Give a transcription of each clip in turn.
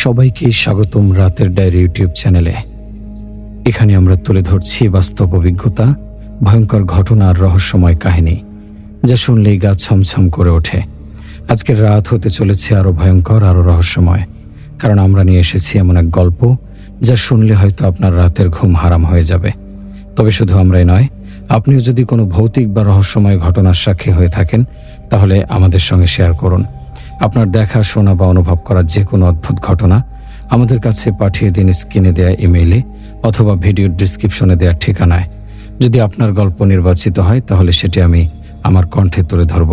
সবাইকে স্বাগতম রাতের ডায়েরি ইউটিউব চ্যানেলে। এখানে আমরা তুলে ধরছি বাস্তব অভিজ্ঞতা, ভয়ঙ্কর ঘটনা আর রহস্যময় কাহিনী, যা শুনলেই গা ছমছম করে ওঠে। আজকের রাত হতে চলেছে আরও ভয়ঙ্কর, আরও রহস্যময়, কারণ আমরা নিয়ে এসেছি এমন এক গল্প যা শুনলে হয়তো আপনার রাতের ঘুম হারাম হয়ে যাবে। তবে শুধু আমরাই নয়, আপনিও যদি কোনো ভৌতিক বা রহস্যময় ঘটনার সাক্ষী হয়ে থাকেন, তাহলে আমাদের সঙ্গে শেয়ার করুন। আপনার দেখা, শোনা বা অনুভব করা যে কোনো অদ্ভুত ঘটনা আমাদের কাছে পাঠিয়ে দিন স্ক্রিনে দেয়া ইমেইলে অথবা ভিডিওর ডিসক্রিপশনে দেওয়ার ঠিকানায়। যদি আপনার গল্প নির্বাচিত হয়, তাহলে সেটি আমি আমার কণ্ঠে তুলে ধরব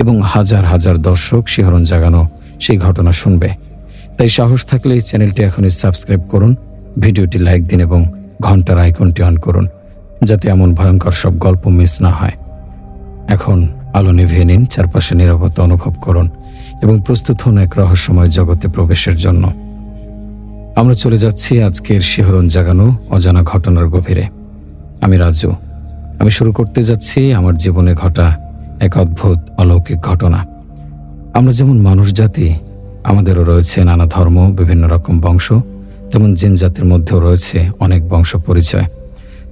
এবং হাজার হাজার দর্শক শিহরণ জাগানো সেই ঘটনা শুনবে। তাই সাহস থাকলে এই চ্যানেলটি এখনই সাবস্ক্রাইব করুন, ভিডিওটি লাইক দিন এবং ঘন্টার আইকনটি অন করুন, যাতে এমন ভয়ঙ্কর সব গল্প মিস না হয়। এখন আলো নিভিয়ে নিন, চারপাশে নীরবতা অনুভব করুন এবং প্রস্তুত হন এক রহস্যময় জগতে প্রবেশের জন্য। আমরা চলে যাচ্ছি আজকের শিহরণ জাগানো অজানা ঘটনার গভীরে। আমি রাজু। আমি শুরু করতে যাচ্ছি আমার জীবনে ঘটা এক অদ্ভুত অলৌকিক ঘটনা। আমরা যেমন মানুষ জাতি, আমাদেরও রয়েছে নানা ধর্ম, বিভিন্ন রকম বংশ, তেমন জিন জাতির মধ্যেও রয়েছে অনেক বংশ পরিচয়।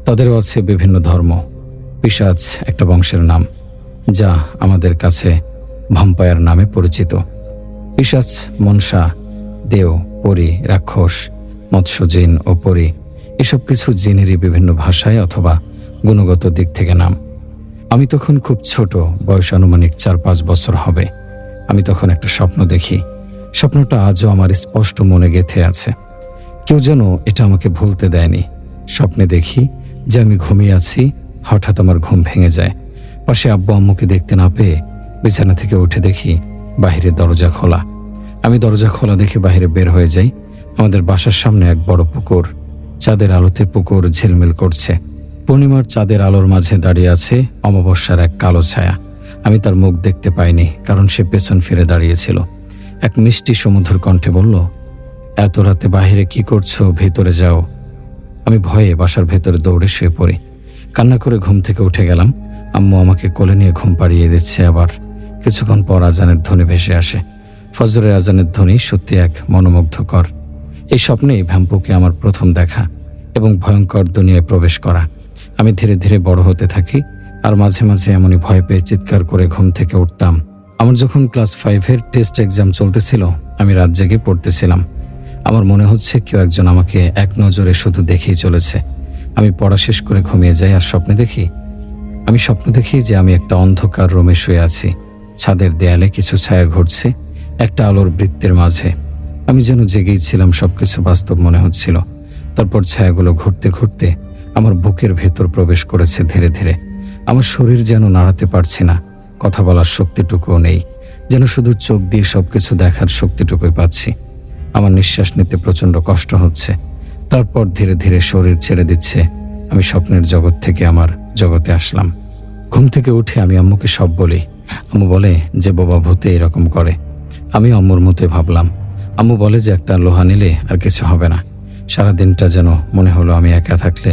তাদেরও আছে বিভিন্ন ধর্ম। পিশাচ একটা বংশের নাম, যা আমাদের কাছে ভাম্পায়ার নামে পরিচিত। পিশাচ, মনসা, দেও, পরী, রাক্ষস, মৎস্য জিন ও পরী, এসব কিছু জিনেরই বিভিন্ন ভাষায় অথবা গুণগত দিক থেকে নাম। আমি তখন খুব ছোট, বয়স আনুমানিক 4-5 বছর হবে। আমি তখন একটা স্বপ্ন দেখি। স্বপ্নটা আজও আমার স্পষ্ট মনে গেঁথে আছে। কেউ যেন এটা আমাকে ভুলতে দেয়নি। স্বপ্নে দেখি যে আমি ঘুমিয়ে আছি, হঠাৎ আমার ঘুম ভেঙে যায়। পাশে আব্বু আম্মুকে দেখতে না পেয়ে বিছানা থেকে উঠে দেখি বাহিরে দরজা খোলা। আমি দরজা খোলা দেখে বাইরে বের হয়ে যাই। আমাদের বাসার সামনে এক বড় পুকুর, চাঁদের আলোতে পুকুর ঝিলমিল করছে। পূর্ণিমার চাঁদের আলোর মাঝে দাঁড়িয়ে আছে অমাবস্যার এক কালো ছায়া। আমি তার মুখ দেখতে পাইনি, কারণ সে পেছন ফিরে দাঁড়িয়েছিল। এক মিষ্টি সমুদ্র কণ্ঠে বলল, এত রাতে বাহিরে কি করছো? ভেতরে যাও। আমি ভয়ে বাসার ভেতরে দৌড়ে শুয়ে পড়ি। কান্না করে ঘুম থেকে উঠে গেলাম। আম্মু আমাকে কোলে নিয়ে ঘুম পাড়িয়ে দিচ্ছে। আবার কিছুক্ষণ পর আজানের ধ্বনি ভেসে আসে। ফজরের আজানের ধ্বনি সত্যি এক মনোমুগ্ধকর। এই স্বপ্নেই ভ্যাম্পুকে আমার প্রথম দেখা এবং ভয়ঙ্কর দুনিয়ায় প্রবেশ করা। আমি ধীরে ধীরে বড় হতে থাকি, আর মাঝে মাঝে এমনই ভয় পেয়ে চিৎকার করে ঘুম থেকে উঠতাম। আমার যখন ক্লাস 5-এর টেস্ট এক্সাম চলতেছিল, আমি রাত জেগে পড়তেছিলাম। আমার মনে হচ্ছে কেউ একজন আমাকে এক নজরে শুধু দেখেই চলেছে। আমি পড়া শেষ করে ঘুমিয়ে যাই, আর স্বপ্ন দেখি যে আমি একটা অন্ধকার রুমে শুয়ে আছি। ছাদের দেয়ালে কিছু ছায়া ঘুরছে একটা আলোর বৃত্তের মাঝে। আমি যেন জেগেই ছিলাম, সবকিছু বাস্তব মনে হচ্ছিল। তারপর ছায়াগুলো ঘুরতে ঘুরতে আমার বুকের ভেতর প্রবেশ করেছে ধীরে ধীরে। আমার শরীর যেন নাড়াতে পারছি না, কথা বলার শক্তিটুকুও নেই, যেন শুধু চোখ দিয়ে সবকিছু দেখার শক্তিটুকুই পাচ্ছি। আমার নিঃশ্বাস নিতে প্রচণ্ড কষ্ট হচ্ছে। তারপর ধীরে ধীরে শরীর ছেড়ে দিচ্ছে। আমি স্বপ্নের জগৎ থেকে আমার জগতে আসলাম। ঘুম থেকে উঠে আমি আম্মুকে সব বলি। আম্মু বলে যে বোবা ভূতে এরকম করে। আমি আম্মুর মতোই ভাবলাম। আম্মু বলে যে একটা লোহা নিলে আর কিছু হবে না। সারাদিনটা যেন মনে হলো আমি একা থাকলে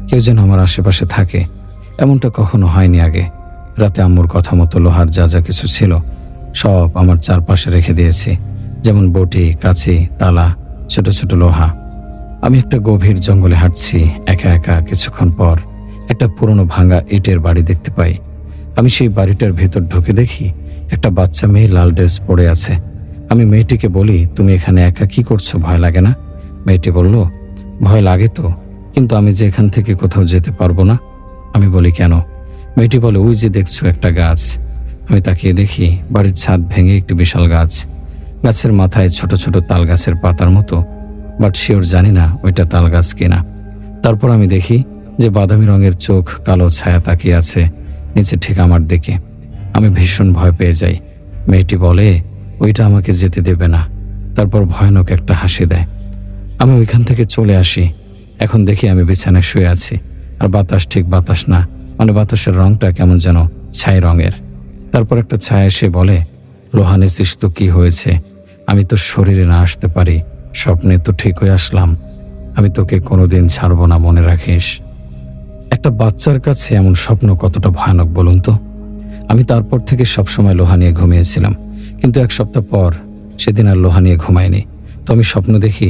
কেউ যেন আমার আশেপাশে থাকে। এমনটা কখনো হয়নি আগে। রাতে আম্মুর কথা মতো লোহার যা যা কিছু ছিল সব আমার চারপাশে রেখে দিয়েছি, যেমন বটি, কাঁচি, তালা, ছোট ছোট লোহা। আমি একটা গভীর জঙ্গলে হাঁটছি একা একা। কিছুক্ষণ পর একটা পুরনো ভাঙা ইটের বাড়ি দেখতে পাই। আমি সেই বাড়িটার ভেতর ঢুকে দেখি একটা বাচ্চা মেয়ে লাল ড্রেস পরে আছে। আমি মেয়েটিকে বলি, তুমি এখানে একা কি করছো? ভয় লাগে না? মেয়েটি বলল, ভয় লাগে তো, কিন্তু আমি যে এখান থেকে কোথাও যেতে পারবো না। আমি বলি, কেন? মেয়েটি বলে, ওই যে দেখছো একটা গাছ। আমি তাকিয়ে দেখি বাড়ির ছাদ ভেঙে একটি বিশাল গাছ। গাছের মাথায় ছোট ছোট তাল গাছের পাতার মতো, বাট শিওর জানি না ওইটা তাল গাছ কিনা। তারপর আমি দেখি যে বাদামি রঙের চোখ, কালো ছায়া তাকিয়ে আছে নিচে ঠিক আমার দিকে। আমি ভীষণ ভয় পেয়ে যাই। মেয়েটি বলে, ওইটা আমাকে যেতে দেবে না। তারপর ভয়ানক একটা হাসি দেয়। আমি ওইখান থেকে চলে আসি। এখন দেখি আমি বিছানায় শুয়ে আছি, আর বাতাস ঠিক বাতাস না, মানে বাতাসের রংটা কেমন যেন ছাই রঙের। তারপর একটা ছায়া এসে বলে, লোহা নেছিস তো কি হয়েছে? আমি তো শরীরে না আসতে পারি, স্বপ্নে তো ঠিক হয়ে আসলাম। আমি তোকে কোনোদিন ছাড়বো না, মনে রাখিস। একটা বাচ্চার কাছে এমন স্বপ্ন কতটা ভয়ানক বলুন তো। আমি তারপর থেকে সবসময় লোহা নিয়ে ঘুমিয়েছিলাম, কিন্তু 1 সপ্তাহ পর সেদিন আর লোহা নিয়ে ঘুমাইনি। তো আমি স্বপ্ন দেখি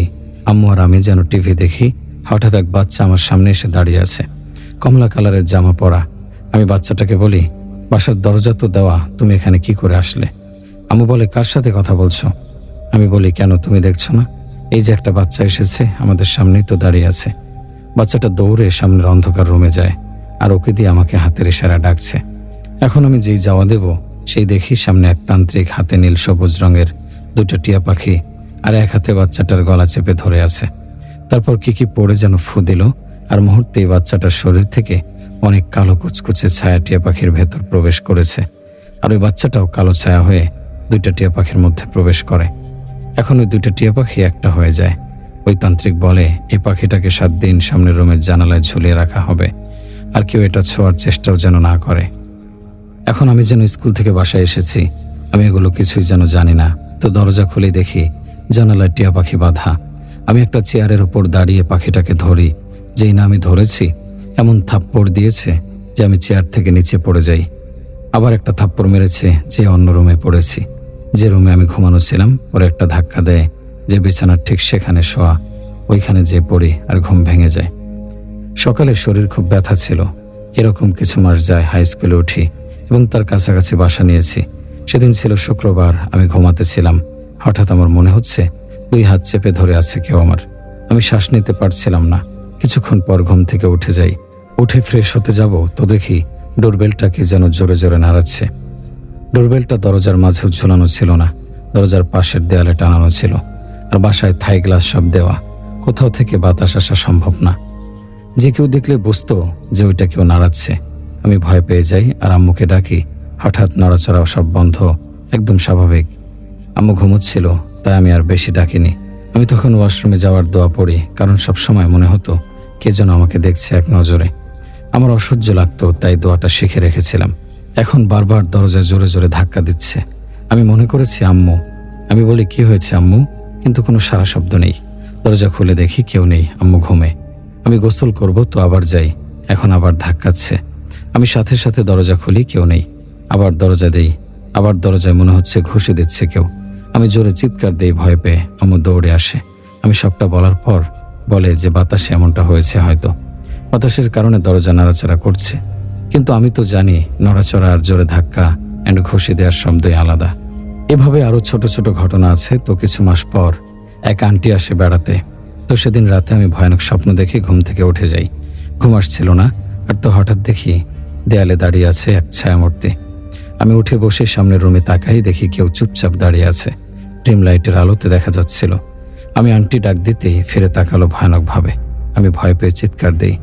আম্মু আর আমি যেন টিভি দেখি। হঠাৎ এক বাচ্চা আমার সামনে এসে দাঁড়িয়ে আছে, কমলা কালারের জামা পরা। আমি বাচ্চাটাকে বলি, বাসার দরজা তো দেওয়া, তুমি এখানে কি করে আসলে? আম্মু বলে, কার সাথে কথা বলছো? আমি বলি, কেন তুমি দেখছো না? এই যে একটা বাচ্চা এসেছে, আমাদের সামনেই তো দাঁড়িয়ে আছে। বাচ্চাটা দৌড়ে সামনের অন্ধকার রুমে যায় আর ওকে দিয়ে আমাকে হাতের ইশারা ডাকছে। এখন আমি যেই যাওয়া দেব, সেই দেখি সামনে এক তান্ত্রিক হাতে নীল সবুজ রঙের দুটো টিয়া পাখি আর এক হাতে বাচ্চাটার গলা চেপে ধরে আছে। তারপর কি পড়ে যেন ফু দিল, আর মুহূর্তেই বাচ্চাটার শরীর থেকে অনেক কালো কুচকুচে ছায়া টিয়া পাখির ভেতর প্রবেশ করেছে। আর ওই বাচ্চাটাও কালো ছায়া হয়ে দুইটা টিয়া পাখির মধ্যে প্রবেশ করে। এখন ওই দুইটা টিয়া পাখি একটা হয়ে যায়। ওই তান্ত্রিক বলে, এই পাখিটাকে 7 দিন সামনের রুমের জানালায় ঝুলিয়ে রাখা হবে, আর কেউ এটা ছোঁয়ার চেষ্টাও যেন না করে। এখন আমি যেন স্কুল থেকে বাসায় এসেছি, আমি এগুলো কিছুই যেন জানি না। তো দরজা খুলে দেখি জানালায় টিয়া পাখি বাঁধা। আমি একটা চেয়ারের উপর দাঁড়িয়ে পাখিটাকে ধরি। যেই না আমি ধরেছি, এমন থাপ্পড় দিয়েছে যে আমি চেয়ার থেকে নিচে পড়ে যাই। আবার একটা থাপ্পড় মেরেছে যে অন্য রুমে পড়েছি, যে রুমে আমি ঘুমানো ছিলাম। পরে একটা ধাক্কা দেয় যে বিছানার ঠিক সেখানে শোয়া, ওইখানে যে পড়ি আর ঘুম ভেঙে যায়। সকালে শরীর খুব ব্যথা ছিল। এরকম কিছু মাস যায় হাই স্কুলে উঠি এবং তার কাছাকাছি বাসা নিয়েছি। সেদিন ছিল শুক্রবার, আমি ঘুমাতেছিলাম। হঠাৎ আমার মনে হচ্ছে 2 হাত চেপে ধরে আছে কেউ আমার। আমি শ্বাস নিতে পারছিলাম না। কিছুক্ষণ পর ঘুম থেকে উঠে যাই। উঠে ফ্রেশ হতে যাব তো দেখি ডোরবেলটাকে যেন জোরে জোরে নাড়াচ্ছে। ডোরবেলটা দরজার মাঝেও ঝুলানো ছিল না, দরজার পাশের দেয়ালে টানানো ছিল। আর বাসায় থাই গ্লাস সব দেওয়া, কোথাও থেকে বাতাস আসা সম্ভব না। যে কেউ দেখলে বুঝতো যে ওইটা কেউ নাড়াচ্ছে। আমি ভয় পেয়ে যাই আর আম্মুকে ডাকি। হঠাৎ নড়াচড়া সব বন্ধ, একদম স্বাভাবিক। আম্মু ঘুমোচ্ছিল, তাই আমি আর বেশি ডাকিনি। আমি তখন ওয়াশরুমে যাওয়ার দোয়া পড়ি, কারণ সব সময় মনে হতো কে যেন আমাকে দেখছে এক নজরে। আমার অসহ্য লাগতো, তাই দোয়াটা শিখে রেখেছিলাম। এখন বারবার দরজায় জোরে জোরে ধাক্কা দিচ্ছে। আমি মনে করেছি আম্মু। আমি বলি, কি হয়েছে আম্মু? কিন্তু কোনো সারা শব্দ নেই। দরজা খুলে দেখি কেউ নেই, আম্মু ঘুমে। আমি গোসল করব তো আবার যাই, এখন আবার ধাক্কাচ্ছে। আমি সাথে সাথে দরজা খুলি, কেউ নেই। আবার দরজা দেই, আবার দরজায় মনে হচ্ছে ঘুষি দিচ্ছে কেউ। আমি জোরে চিৎকার দেই ভয় পেয়ে। আম্মু দৌড়ে আসে। আমি সবটা বলার পর বলে যে বাতাসে এমনটা হয়েছে, হয়তো বাতাসের কারণে দরজা নাড়াচাড়া করছে। কিন্তু আমি তো জানি নড়াচড়া আর জোরে ধাক্কা অ্যান্ড ঘুষি দেওয়ার শব্দই আলাদা। এভাবে আরও ছোট ছোট ঘটনা আছে। তো কিছু মাস পর এক আন্টি আসে বেড়াতে। তো সেদিন রাতে আমি ভয়ানক স্বপ্ন দেখে ঘুম থেকে উঠে যাই। ঘুম আসছিল না, আর তো হঠাৎ দেখি দেয়ালে দাঁড়িয়ে আছে এক ছায়ামূর্তি। আমি উঠে বসে সামনের রুমে তাকাই, দেখি কেউ চুপচাপ দাঁড়িয়ে আছে। ড্রিম লাইটের আলোতে দেখা যাচ্ছিল। আমি আন্টি ডাক দিতেই ফিরে তাকালো ভয়ানকভাবে। আমি ভয় পেয়ে চিৎকার দেই।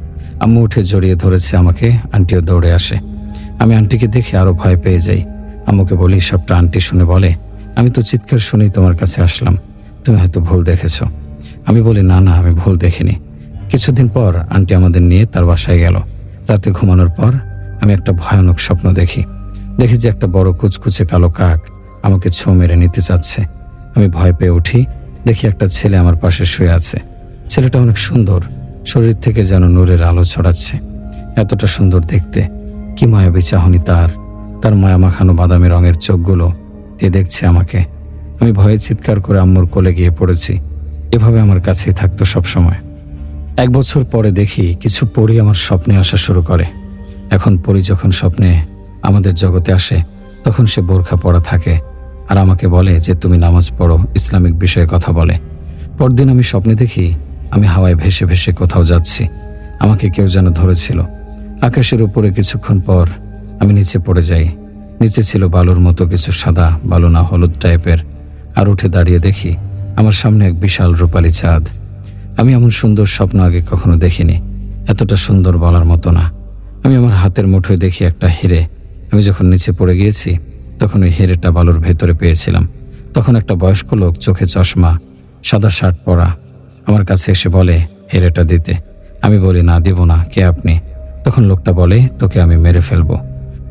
আম্মু উঠে জড়িয়ে ধরেছে আমাকে, আন্টিও দৌড়ে আসে। আমি আন্টিকে দেখে আরো ভয় পেয়ে যাই। আম্মুকে বলি সবটা। আন্টি শুনে বলে, আমি তো চিৎকার শুনেই তোমার কাছে আসলাম, তুমি হয়তো ভুল দেখেছ। আমি বলি, না না, আমি ভুল দেখিনি। কিছুদিন পর আন্টি আমাদের নিয়ে তার বাসায় গেল। রাতে ঘুমানোর পর আমি একটা ভয়ানক স্বপ্ন দেখি যে একটা বড় কুচকুচে কালো কাক আমাকে ছোঁ মেরে নিতে চাচ্ছে। আমি ভয় পেয়ে উঠি, দেখি একটা ছেলে আমার পাশে শুয়ে আছে। ছেলেটা অনেক সুন্দর, শরীর থেকে যেন নূরের আলো ছড়াচ্ছে। এতটা সুন্দর দেখতে, কি মায়াবী চাহনি তার মায়া মাখানো বাদামি রঙের চোখগুলো দিয়ে দেখছে আমাকে। আমি ভয়ে চিৎকার করে আম্মুর কোলে গিয়ে পড়েছি। এভাবে আমার কাছেই থাকতো সবসময়। 1 বছর পরে দেখি কিছু পরী আমার স্বপ্নে আসা শুরু করে। এখন পরী যখন স্বপ্নে আমাদের জগতে আসে, তখন সে বোরখা পরা থাকে আর আমাকে বলে যে তুমি নামাজ পড়ো, ইসলামিক বিষয়ে কথা বলে। পরদিন আমি স্বপ্নে দেখি আমি হাওয়ায় ভেসে ভেসে কোথাও যাচ্ছি। আমাকে কেউ যেন ধরেছিল। আকাশের উপরে কিছুক্ষণ পর আমি নিচে পড়ে যাই। নিচে ছিল বালুর মতো কিছু, সাদা বালু না হলুদ টাইপের। আর উঠে দাঁড়িয়ে দেখি আমার সামনে এক বিশাল রূপালী চাঁদ। আমি এমন সুন্দর স্বপ্ন আগে কখনো দেখিনি, এতটা সুন্দর বলার মতো না। আমি আমার হাতের মুঠোয় দেখি একটা হিরে। আমি যখন নিচে পড়ে গিয়েছি তখন ওই হিরেটা বালুর ভেতরে পেয়েছিলাম। তখন একটা বয়স্ক লোক, চোখে চশমা, সাদা শার্ট পরা, আমার কাছে এসে বলে হিরেটা দিতে। আমি বলি, না, দিব না, কে আপনি? তখন লোকটা বলে, তোকে আমি মেরে ফেলবো।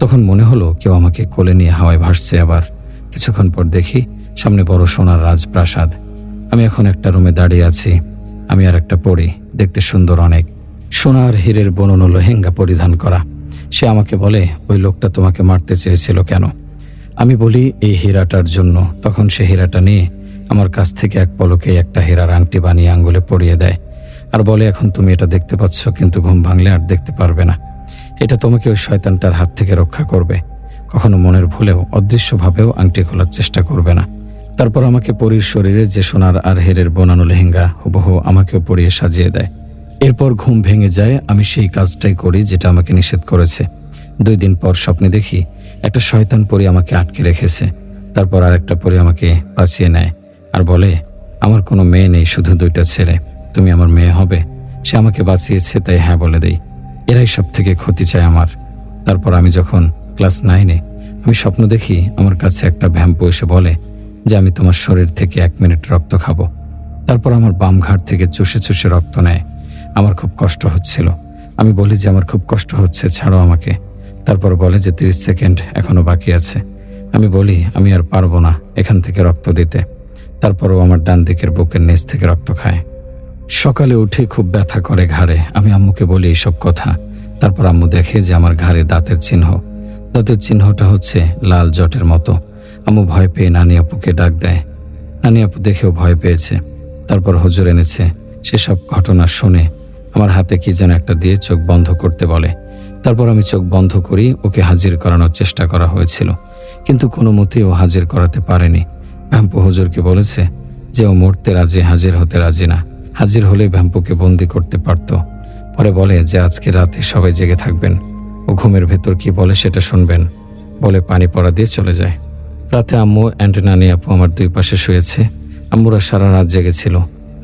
তখন মনে হলো কেউ আমাকে কোলে নিয়ে হাওয়ায় ভাসছে। আবার কিছুক্ষণ পর দেখি সামনে বড় সোনার রাজপ্রাসাদ। আমি এখন একটা রুমে দাঁড়িয়ে আছি। আমি আর একটা পরী, দেখতে সুন্দর অনেক, সোনার হীরের বননো লেহেঙ্গা পরিধান করা। সে আমাকে বলে, ওই লোকটা তোমাকে মারতে চেয়েছিল কেন? আমি বলি, এই হীরাটার জন্য। তখন সে হীরাটা নিয়ে আমার কাছ থেকে এক পলকে একটা হীরার আংটি বানিয়ে আঙ্গুলে পরিয়ে দেয় আর বলে, এখন তুমি এটা দেখতে পাচ্ছ, কিন্তু ঘুম ভাঙলে আর দেখতে পারবে না। এটা তোমাকে ওই শয়তানটার হাত থেকে রক্ষা করবে। কখনো মনের ভুলেও অদৃশ্যভাবেও আংটি খোলার চেষ্টা করবে না। তারপর আমাকে পরীর শরীরে যে সোনার আর হেরের বোনানো লেহেঙ্গা হুবহু আমাকেও পরিয়ে সাজিয়ে দেয়। এরপর ঘুম ভেঙে যায়, আমি সেই কাজটাই করি যেটা আমাকে নিষেধ করেছে। 2 দিন পর স্বপ্নে দেখি একটা শয়তান পরী আমাকে আটকে রেখেছে। তারপর আরেকটা পরী আমাকে বাঁচিয়ে নেয় আর বলে, আমার কোনো মেয়ে নেই, শুধু 2টা ছেলে, তুমি আমার মেয়ে হবে। সে আমাকে বাঁচিয়েছে, তাই হ্যাঁ বলে দেই। এরাই সব থেকে ক্ষতি চায় আমার। তারপর আমি যখন ক্লাস 9-এ আমি স্বপ্ন দেখি আমার কাছে একটা ভ্যাম্পো এসে বলে যে আমি তোমার শরীর থেকে 1 মিনিট রক্ত খাবো। তারপর আমার বাম ঘাড় থেকে চুষে চুষে রক্ত নেয়। আমার খুব কষ্ট হচ্ছিল। আমি বলি যে আমার খুব কষ্ট হচ্ছে, ছাড়ো আমাকে। তারপর বলে যে 30 সেকেন্ড এখনো বাকি আছে। আমি বলি আমি আর পারবো না এখান থেকে রক্ত দিতে। তারপরও আমার ডান দিকের বুকের নিচ থেকে রক্ত খায়। সকালে উঠে খুব ব্যথা করে ঘাড়ে। আমি আম্মুকে বলি এইসব কথা। তারপর আম্মু দেখে যে আমার ঘাড়ে দাঁতের চিহ্ন। দাঁতের চিহ্নটা হচ্ছে লাল জটের মতো। আম্মু ভয় পেয়ে নানি আপুকে ডাক দেয়। নানি আপু দেখেও ভয় পেয়েছে। তারপর হুজুর এনেছে। সেসব ঘটনা শুনে আমার হাতে কি যেন একটা দিয়ে চোখ বন্ধ করতে বলে। তারপর আমি চোখ বন্ধ করি। ওকে হাজির করানোর চেষ্টা করা হয়েছিল, কিন্তু কোনো মতেই ও হাজির করাতে পারেনি। ভ্যাম্পো হুজুরকে বলেছে যে ও মরতে রাজি, হাজির হতে রাজি না। হাজির হলে ভ্যাম্পোকে বন্দি করতে পারত। পরে বলে যে আজকে রাতে সবাই জেগে থাকবেন, ও ঘুমের ভেতর কি বলে সেটা শুনবেন, বলে পানি পড়া দিয়ে চলে যায়। রাতে আম্মু অ্যান্ড নানি আপু আমার 2 পাশে শুয়েছে। আম্মুরা সারা রাত জেগেছিল,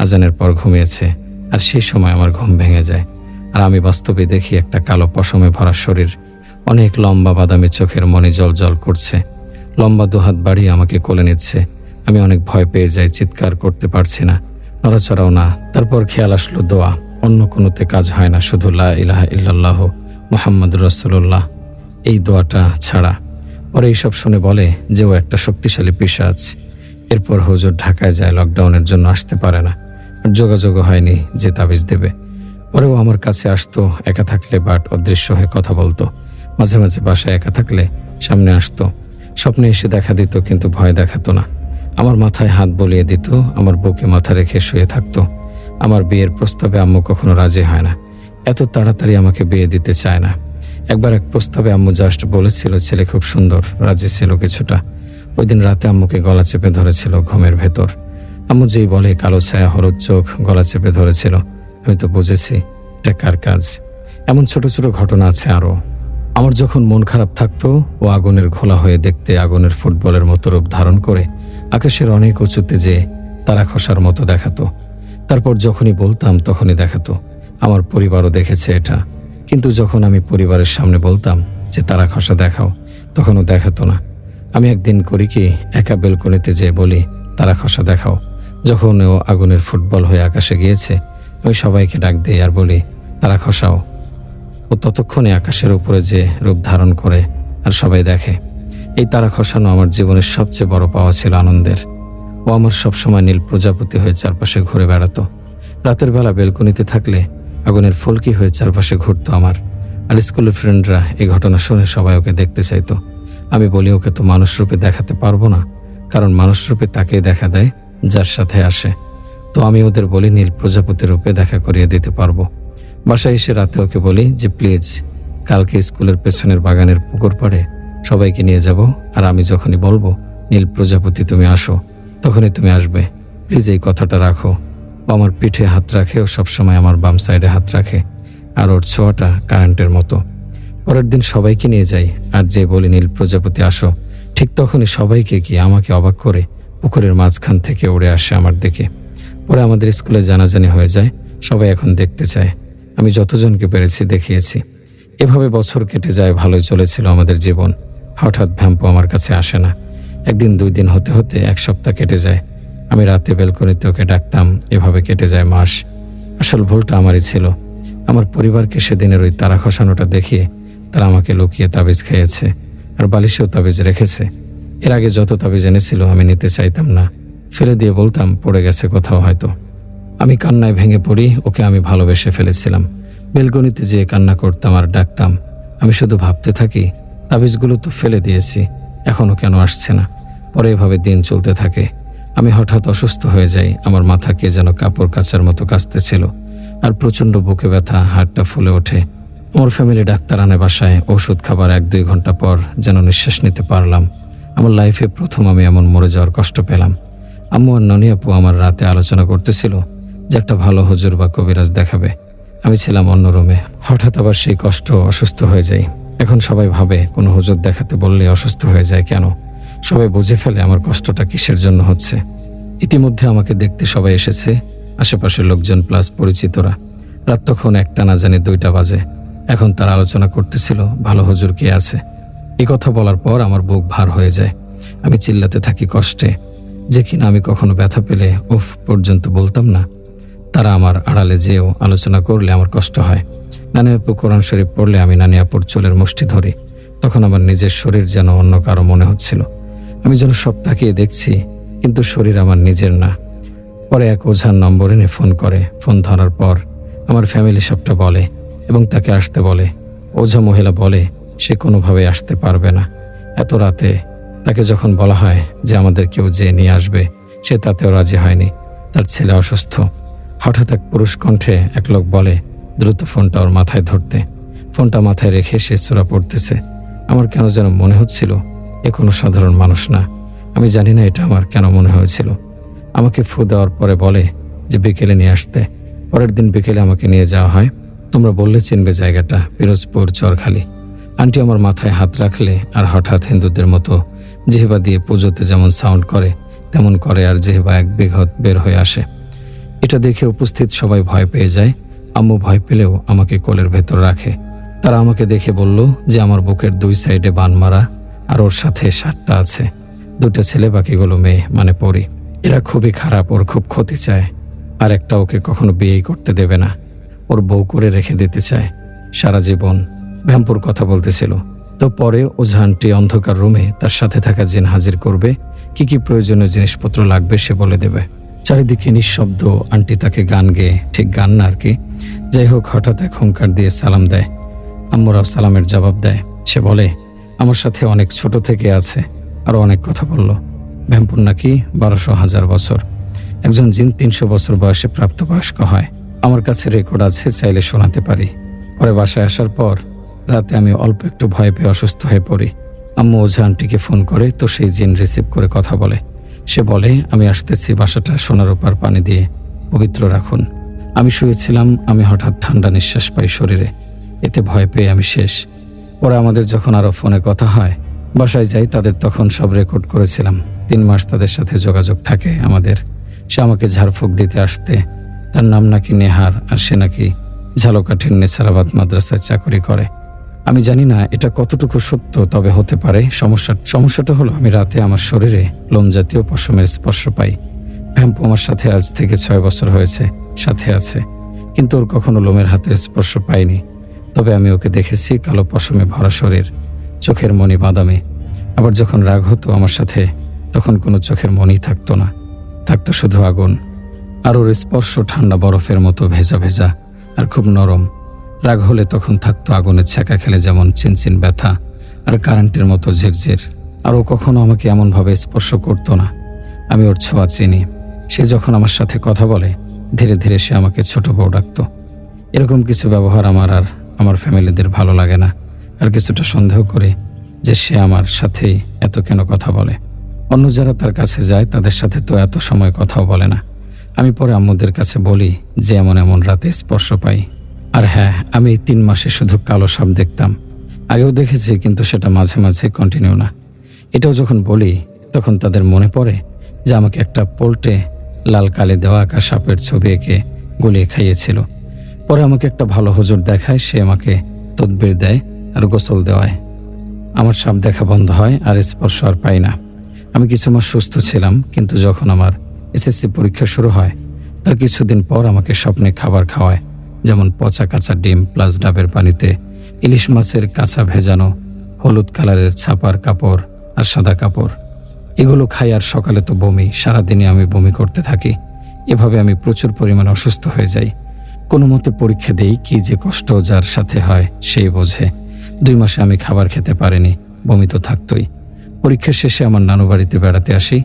আজানের পর ঘুমিয়েছে। আর সেই সময় আমার ঘুম ভেঙে যায়। আর আমি বাস্তবে দেখি একটা কালো পশমে ভরা শরীর, অনেক লম্বা বাদামি চোখের মনি জল জল করছে, লম্বা 2 হাত বাড়িয়ে আমাকে কোলে নিচ্ছে। আমি অনেক ভয় পেয়ে যাই, চিৎকার করতে পারছি না, নড়াচড়াও না। তারপর খেয়াল আসলো দোয়া। অন্য কোনোতে কাজ হয় না, শুধু লা ইলাহা ইল্লাল্লাহ মুহাম্মাদুর রাসূলুল্লাহ, এই দোয়াটা ছাড়া। পরে এইসব শুনে বলে যে ও একটা শক্তিশালী পিশাচ। এরপর হুজুর ঢাকায় যায়, লকডাউনের জন্য আসতে পারে না। আর যোগাযোগও হয়নি যে তাবিজ দেবে। পরেও আমার কাছে আসতো একা থাকলে, বাট অদৃশ্য হয়ে কথা বলতো। মাঝে মাঝে বাসায় একা থাকলে সামনে আসতো। স্বপ্নে এসে দেখা দিত, কিন্তু ভয় দেখাতো না। আমার মাথায় হাত বলিয়ে দিত, আমার বুকে মাথা রেখে শুয়ে থাকতো। আমার বিয়ের প্রস্তাবে আম্মু কখনো রাজি হয় না। এত তাড়াতাড়ি আমাকে বিয়ে দিতে চায় না। একবার এক প্রস্তাবে আম্মু জাস্ট বলেছিল ছেলে খুব সুন্দর, রাজি ছিল কিছুটা। ওই দিন রাতে আম্মুকে গলা চেপে ধরেছিল ঘুমের ভেতর। আম্মু যেই বলে কালো ছায়া হলুদ চোখ, গলা চেপে ধরেছিল। আমি তো বুঝেছি এটা কার কাজ। এমন ছোট ছোট ঘটনা আছে আরও। আমার যখন মন খারাপ থাকতো, ও আগুনের ঘোলা হয়ে দেখতে আগুনের ফুটবলের মতো রূপ ধারণ করে আকাশের অনেক উঁচুতে যে তারা খসার মতো দেখাতো। তারপর যখনই বলতাম তখনই দেখাতো। আমার পরিবারও দেখেছে এটা, কিন্তু যখন আমি পরিবারের সামনে বলতাম যে তারা খসা দেখাও, তখনও দেখাতো না। আমি একদিন করি কি, একা বেলকনিতে যেয়ে বলি তারা খসা দেখাও। যখন ও আগুনের ফুটবল হয়ে আকাশে গিয়েছে, আমি সবাইকে ডাক দিই আর বলি তারা খসাও। ও ততক্ষণে আকাশের উপরে যে রূপ ধারণ করে আর সবাই দেখে। এই তারা খসানো আমার জীবনের সবচেয়ে বড় পাওয়া ছিল আনন্দের। ও আমার সবসময় নীল প্রজাপতি হয়ে চারপাশে ঘুরে বেড়াতো। রাতের বেলা বেলকনিতে থাকলে আগুনের ফুলকি হয়ে চারপাশে ঘুরতো আমার। আর স্কুলের ফ্রেন্ডরা এই ঘটনা শুনে সবাই ওকে দেখতে চাইতো। আমি বলি ওকে তো মানুষ রূপে দেখাতে পারবো না, কারণ মানুষ রূপে তাকেই দেখা দেয় যার সাথে আসে। তো আমি ওদের বলি নীল প্রজাপতি রূপে দেখা করিয়ে দিতে পারবো। বাসায় এসে রাতে ওকে বলি যে প্লিজ কালকে স্কুলের পেছনের বাগানের পুকুর পাড়ে সবাইকে নিয়ে যাব, আর আমি যখনই বলবো নীল প্রজাপতি তুমি আসো, তখনই তুমি আসবে। প্লিজ এই কথাটা রাখো। ও আমার পিঠে হাত রাখে, ও সবসময় আমার বাম সাইডে হাত রাখে, আর ওর ছোঁয়াটা কারেন্টের মতো। পরের দিন সবাইকে নিয়ে যাই, আর যে বলি নীল প্রজাপতি আসো, ঠিক তখনই সবাইকে গিয়ে আমাকে অবাক করে পুকুরের মাঝখান থেকে উড়ে আসে আমার দিকে। পরে আমাদের স্কুলে জানাজানি হয়ে যায়, সবাই এখন দেখতে চায়। আমি যতজনকে পেরেছি দেখিয়েছি। এভাবে বছর কেটে যায়, ভালোই চলেছিল আমাদের জীবন। হঠাৎ ভ্যাম্পো আমার কাছে আসে না। একদিন 2 দিন হতে হতে 1 সপ্তাহ কেটে যায়। আমি রাতে বেলকনিতে ওকে ডাকতাম, এভাবে কেটে যায় মাস। আসল ভুলটা আমারই ছিল। আমার পরিবারকে সেদিনের ওই তারা খসানোটা দেখিয়ে তারা আমাকে লুকিয়ে তাবিজ খেয়েছে, আর বালিশেও তাবিজ রেখেছে। এর আগে যত তাবিজ এনেছিল আমি নিতে চাইতাম না, ফেলে দিয়ে বলতাম পড়ে গেছে কোথাও হয়তো। আমি কান্নায় ভেঙে পড়ি, ওকে আমি ভালোবেসে ফেলেছিলাম। বেলকনিতে যেয়ে কান্না করতাম আর ডাকতাম। আমি শুধু ভাবতে থাকি তাবিজগুলো তো ফেলে দিয়েছি, এখনও কেন আসছে না। পরে এভাবে দিন চলতে থাকে। আমি হঠাৎ অসুস্থ হয়ে যাই। আমার মাথা কে যেন কাপড় কাচার মতো কাচতেছিল, আর প্রচণ্ড বুকে ব্যথা, হাড়টা ফুলে ওঠে। আমার ফ্যামিলি ডাক্তার আনে বাসায়। ওষুধ খাবার 1-2 ঘন্টা পর যেন নিঃশ্বাস নিতে পারলাম। আমার লাইফে প্রথম আমি এমন মরে যাওয়ার কষ্ট পেলাম। আম্মু আর ননি আপু আমার রাতে আলোচনা করতেছিল যে একটা ভালো হুজুর বা কবিরাজ দেখাবে। আমি ছিলাম অন্য রুমে। হঠাৎ আবার সেই কষ্ট, অসুস্থ হয়ে যাই। এখন সবাই ভাবে কোনো হুজুর দেখাতে বললে অসুস্থ হয়ে যায় কেন। সবাই বুঝে ফেলে আমার কষ্টটা কিসের জন্য হচ্ছে। ইতিমধ্যে আমাকে দেখতে সবাই এসেছে, আশেপাশের লোকজন প্লাস পরিচিতরা। রাত তখন 1টা না জানি 2টা বাজে। এখন তারা আলোচনা করতেছিল ভালো হুজুর কে আছে। এই কথা বলার পর আমার বুক ভার হয়ে যায়। আমি চিল্লাতে থাকি কষ্টে, যে কিনা আমি কখনো ব্যথা পেলে উফ পর্যন্ত বলতাম না। তারা আমার আড়ালে যেও আলোচনা করলে আমার কষ্ট হয়। নানি আপু কোরআন শরীফ পড়লে আমি নানি আপুর চুলের মুষ্টি ধরি। তখন আমার নিজের শরীর যেন অন্য কারো মনে হচ্ছিল। আমি যেন সব তাকিয়ে দেখছি, কিন্তু শরীর আমার নিজের না। পরে এক ওঝার নম্বর এনে ফোন করে। ফোন ধরার পর আমার ফ্যামিলি সবটা বলে এবং তাকে আসতে বলে। ওঝা মহিলা বলে সে কোনোভাবে আসতে পারবে না এত রাতে। তাকে যখন বলা হয় যে আমাদের কেউ যে নিয়ে আসবে, সে তাতেও রাজি হয়নি। তার ছেলে অসুস্থ। হঠাৎ এক পুরুষ কণ্ঠে এক লোক বলে দ্রুত ফোনটা ওর মাথায় ধরতে। ফোনটা মাথায় রেখে সে সূরা পড়তেছে। আমার কেন যেন মনে হচ্ছিল এ কোনো সাধারণ মানুষ না। আমি জানি না এটা আমার কেন মনে হয়েছিল। আমাকে ফু দেওয়ার পরে বলে যে বিকেলে নিয়ে আসতে। পরের দিন বিকেলে আমাকে নিয়ে যাওয়া হয়। তোমরা বললে চিনবে জায়গাটা, পিরোজপুর চরখালি। আন্টি আমার মাথায় হাত রাখলে আর হঠাৎ হিন্দুদের মতো জিহ্বা দিয়ে পুজোতে যেমন সাউন্ড করে তেমন করে, আর জিহ্বা এক বিঘত বের হয়ে আসে। এটা দেখে উপস্থিত সবাই ভয় পেয়ে যায়। আম্মু ভয় পেলেও আমাকে কোলের ভেতর রাখে। তারা আমাকে দেখে বলল যে আমার বুকের 2 সাইডে বান মারা, আর ওর সাথে 7টা আছে। 2টা ছেলে, বাকিগুলো মেয়ে, মানে পরি। এরা খুবই খারাপ, ওর খুব ক্ষতি চায়। আর একটা ওকে কখনো বিয়েই করতে দেবে না, ওর বউ করে রেখে দিতে চায় সারা জীবন। ভ্যাম্পুর কথা বলতেছিল। তো পরে ওঝা আন্টি অন্ধকার রুমে তার সাথে থাকা জিন হাজির করবে। কি প্রয়োজনীয় জিনিসপত্র লাগবে সে বলে দেবে। চারিদিকে নিঃশব্দ। আন্টি তাকে গান গেয়ে, ঠিক গান না আর কি, যাই হোক, হঠাৎ এক হুঙ্কার দিয়ে সালাম দেয়। আম্মুরাও সালামের জবাব দেয়। সে বলে আমার সাথে অনেক ছোট থেকে আছে, আরও অনেক কথা বলল। ভ্যাম্পুর নাকি 1200-1000 বছর। একজন জিন 300 বছর বয়সে প্রাপ্তবয়স্ক হয়। আমার কাছে রেকর্ড আছে, চাইলে শোনাতে পারি। পরে বাসায় আসার পর রাতে আমি অল্প একটু ভয় পেয়ে অসুস্থ হয়ে পড়ি। আম্মু ওঝা আন্টিকে ফোন করে, তো সেই জিন রিসিভ করে কথা বলে। সে বলে আমি আসতেছি, বাসাটা সোনার উপর পানি দিয়ে পবিত্র রাখুন। আমি শুয়েছিলাম। আমি হঠাৎ ঠান্ডা নিঃশ্বাস পাই শরীরে। এতে ভয় পেয়ে আমি শেষ। পরে আমাদের যখন আরও ফোনে কথা হয়, বাসায় যাই, তাদের তখন সব রেকর্ড করেছিলাম। 3 মাস তাদের সাথে যোগাযোগ থাকে আমাদের। সে আমাকে ঝাড়ফুঁক দিতে আসতে। তার নাম নাকি নেহার, আর সে নাকি ঝালকাঠির নেসারাবাদ মাদ্রাসায় চাকরি করে। আমি জানি না এটা কতটুকু সত্য, তবে হতে পারে। সমস্যাটা হলো আমি রাতে আমার শরীরে লোম জাতীয় পশমের স্পর্শ পাই। ভ্যাম্পু আমার সাথে আজ থেকে 6 বছর হয়েছে সাথে আছে, কিন্তু ওর কখনো লোমের হাতের স্পর্শ পাইনি। তবে আমি ওকে দেখেছি, কালো পশমে ভরা শরীর, চোখের মণি বাদামি। আবার যখন রাগ হতো আমার সাথে, তখন কোনো চোখের মণি থাকতো না, থাকতো শুধু আগুন। আর ওর স্পর্শ ঠান্ডা বরফের মতো ভেজা ভেজা আর খুব নরম। রাগ হলে তখন থাকতো আগুনের ছ্যাঁকা খেলে যেমন চিনচিন ব্যথা, আর কারেন্টের মতো ঝিরঝির। আর ও কখনো আমাকে এমনভাবে স্পর্শ করতো না। আমি ওর ছোঁয়া চিনি। সে যখন আমার সাথে কথা বলে, ধীরে ধীরে সে আমাকে ছোট বউ ডাকতো। এরকম কিছু ব্যবহার আমার আর আমার ফ্যামিলিদের ভালো লাগে না। আর কিছুটা সন্দেহ করে যে সে আমার সাথেই এত কেন কথা বলে। অন্য যারা তার কাছে যায় তাদের সাথে তো এত সময় কথাও বলে না। আমি পরে আম্মুদের কাছে বলি যে এমন এমন রাতে স্পর্শ পাই। আর হ্যাঁ, আমি এই 3 মাসে শুধু কালো সাপ দেখতাম। আগেও দেখেছি, কিন্তু সেটা মাঝে মাঝে কন্টিনিউ না। এটাও যখন বলি তখন তাদের মনে পড়ে যে আমাকে একটা পোল্টে লাল কালি দেওয়া আঁকা সাপের ছবি এঁকে গলিয়ে খাইয়েছিল। পরে আমাকে একটা ভালো হুজুর দেখায়, সে আমাকে তদবির দেয় আর গোসল দেওয়ায়। আমার সাপ দেখা বন্ধ হয় আর স্পর্শ আর পাই না। আমি কিছু মাস সুস্থ ছিলাম, কিন্তু যখন আমার এসএসসি পরীক্ষা শুরু হয় তার কিছুদিন পর আমাকে স্বপ্নে খাবার খাওয়ায়, যেমন পচা কাঁচা ডিম প্লাস ডাবের পানিতে ইলিশ মাছের কাঁচা ভেজানো, হলুদ কালারের ছাপার কাপড় আর সাদা কাপড়। এগুলো খাই আর সকালে তো বমি। সারাদিনে আমি বমি করতে থাকি। এভাবে আমি প্রচুর পরিমাণে অসুস্থ হয়ে যাই। কোনো মতে পরীক্ষা দেই, কি যে কষ্ট যার সাথে হয় সেই বোঝে। 2 মাসে আমি খাবার খেতে পারিনি, বমি তো থাকতই। পরীক্ষা শেষে আমার নানু বাড়িতে বেড়াতে আসি।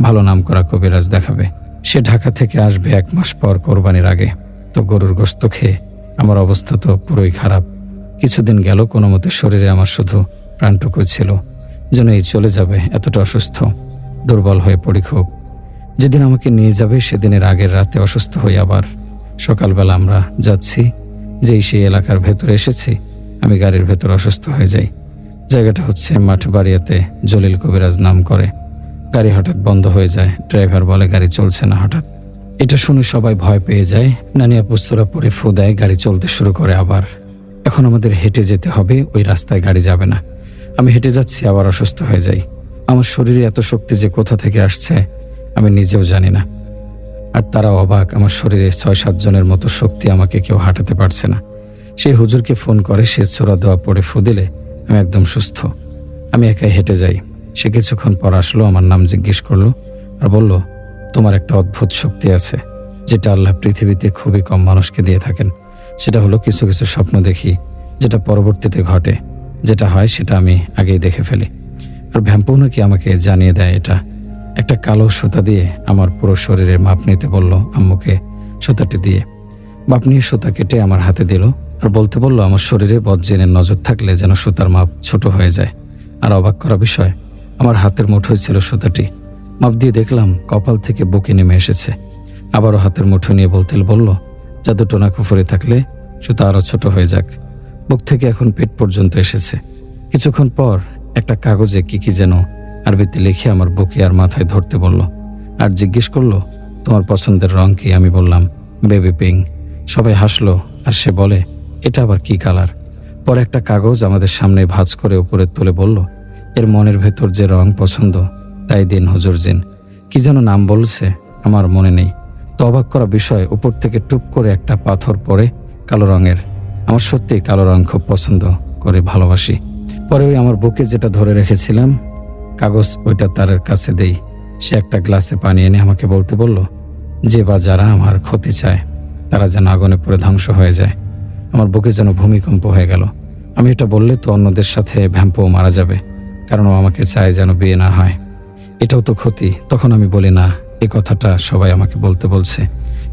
ভালো নামকরা কবিরাজ দেখাবে। সে ঢাকা থেকে আসবে 1 মাস পর কোরবানির আগে। তো গরুর গোশত খেয়ে আমার অবস্থা তো পুরোই খারাপ। কিছুদিন গেল, কোনো মতে শরীরে আমার শুধু প্রাণটুকু ছিল, যেন এই চলে যাবে, এতটা অসুস্থ, দুর্বল হয়ে পড়ি খুব। যেদিন আমাকে নিয়ে যাবে সেদিনের আগের রাতে অসুস্থ হই আবার। সকালবেলা আমরা যাচ্ছি, যেই সেই এলাকার ভেতরে এসেছি, আমি গাড়ির ভেতর অসুস্থ হয়ে যাই। জায়গাটা হচ্ছে মাঠবাড়িয়াতে, জলিল কবিরাজ নাম করে। গাড়ি হঠাৎ বন্ধ হয়ে যায়। ড্রাইভার বলে গাড়ি চলছে না। হঠাৎ এটা শুনে সবাই ভয় পেয়ে যায়। নানিয়া পুস্তরা পরে ফু দেয়, গাড়ি চলতে শুরু করে আবার। এখন আমাদের হেঁটে যেতে হবে, ওই রাস্তায় গাড়ি যাবে না। আমি হেঁটে যাচ্ছি, আবার অসুস্থ হয়ে যাই। আমার শরীরে এত শক্তি যে কোথা থেকে আসছে আমি নিজেও জানি না। আর তারাও অবাক, আমার শরীরে 6-7 জনের মতো শক্তি, আমাকে কেউ হাঁটাতে পারছে না। সেই হুজুরকে ফোন করে, সে ছোড়া দেওয়া পড়ে ফু দিলে আমি একদম সুস্থ। আমি একাই হেঁটে যাই। সে কিছুক্ষণ পর আসলো, আমার নাম জিজ্ঞেস করলো আর বলল, তোমার একটা অদ্ভুত শক্তি আছে, যেটা আল্লাহ পৃথিবীতে খুবই কম মানুষকে দিয়ে থাকেন। সেটা হলো কিছু কিছু স্বপ্ন দেখি, যেটা পরবর্তীতে ঘটে। যেটা হয় সেটা আমি আগেই দেখে ফেলি। আর ভ্যাম্পো নাকি আমাকে জানিয়ে দেয় এটা। একটা কালো সুতা দিয়ে আমার পুরো শরীরের মাপ নিতে বলল আম্মুকে। সুতাটি দিয়ে মাপ নিয়ে সুতা কেটে আমার হাতে দিল আর বলতে বলল, আমার শরীরে বজ্জিনের নজর থাকলে যেন সুতার মাপ ছোট হয়ে যায়। আর অবাক করা বিষয়, আমার হাতের মুঠোয় ছিল সুতাটি। মাপ দিয়ে দেখলাম কপাল থেকে বুকে নেমে এসেছে। আবারও হাতের মুঠো নিয়ে বলতে বলল, জাদু টোনা কুফরি থাকলে সুতা আরও ছোট হয়ে যাক। বুক থেকে এখন পেট পর্যন্ত এসেছে। কিছুক্ষণ পর একটা কাগজে কি যেন আরবিতে লিখে আমার বুকে আর মাথায় ধরতে বলল আর জিজ্ঞেস করলো, তোমার পছন্দের রং কি? আমি বললাম বেবি পিঙ্ক। সবাই হাসলো আর সে বলে, এটা আবার কি কালার? পরে একটা কাগজ আমাদের সামনে ভাঁজ করে উপরে তুলে বলল, এর মনের ভেতর যে রং পছন্দ তাই দিন হুজুর জিন। কি যেন নাম বলছে, আমার মনে নেই। তো অবাক করা বিষয়, উপর থেকে টুপ করে একটা পাথর পড়ে কালো রঙের। আমার সত্যি কালো রং খুব পছন্দ করে, ভালোবাসি। পরে ওই আমার বুকে যেটা ধরে রেখেছিলাম কাগজ, ওইটা তার কাছে দেই। সে একটা গ্লাসে পানি এনে আমাকে বলতে বলল, যে বা যারা আমার ক্ষতি চায় তারা যেন আগুনে পড়ে ধ্বংস হয়ে যায়। আমার বুকে যেন ভূমিকম্প হয়ে গেল। আমি এটা বললে তো অন্যদের সাথে ভ্যাম্পো মারা যাবে, কারণ ও আমাকে চায় যেন বিয়ে না হয়। এটাও তো ক্ষতি। তখন আমি বলি, না, এই কথাটা সবাই আমাকে বলতে বলছে,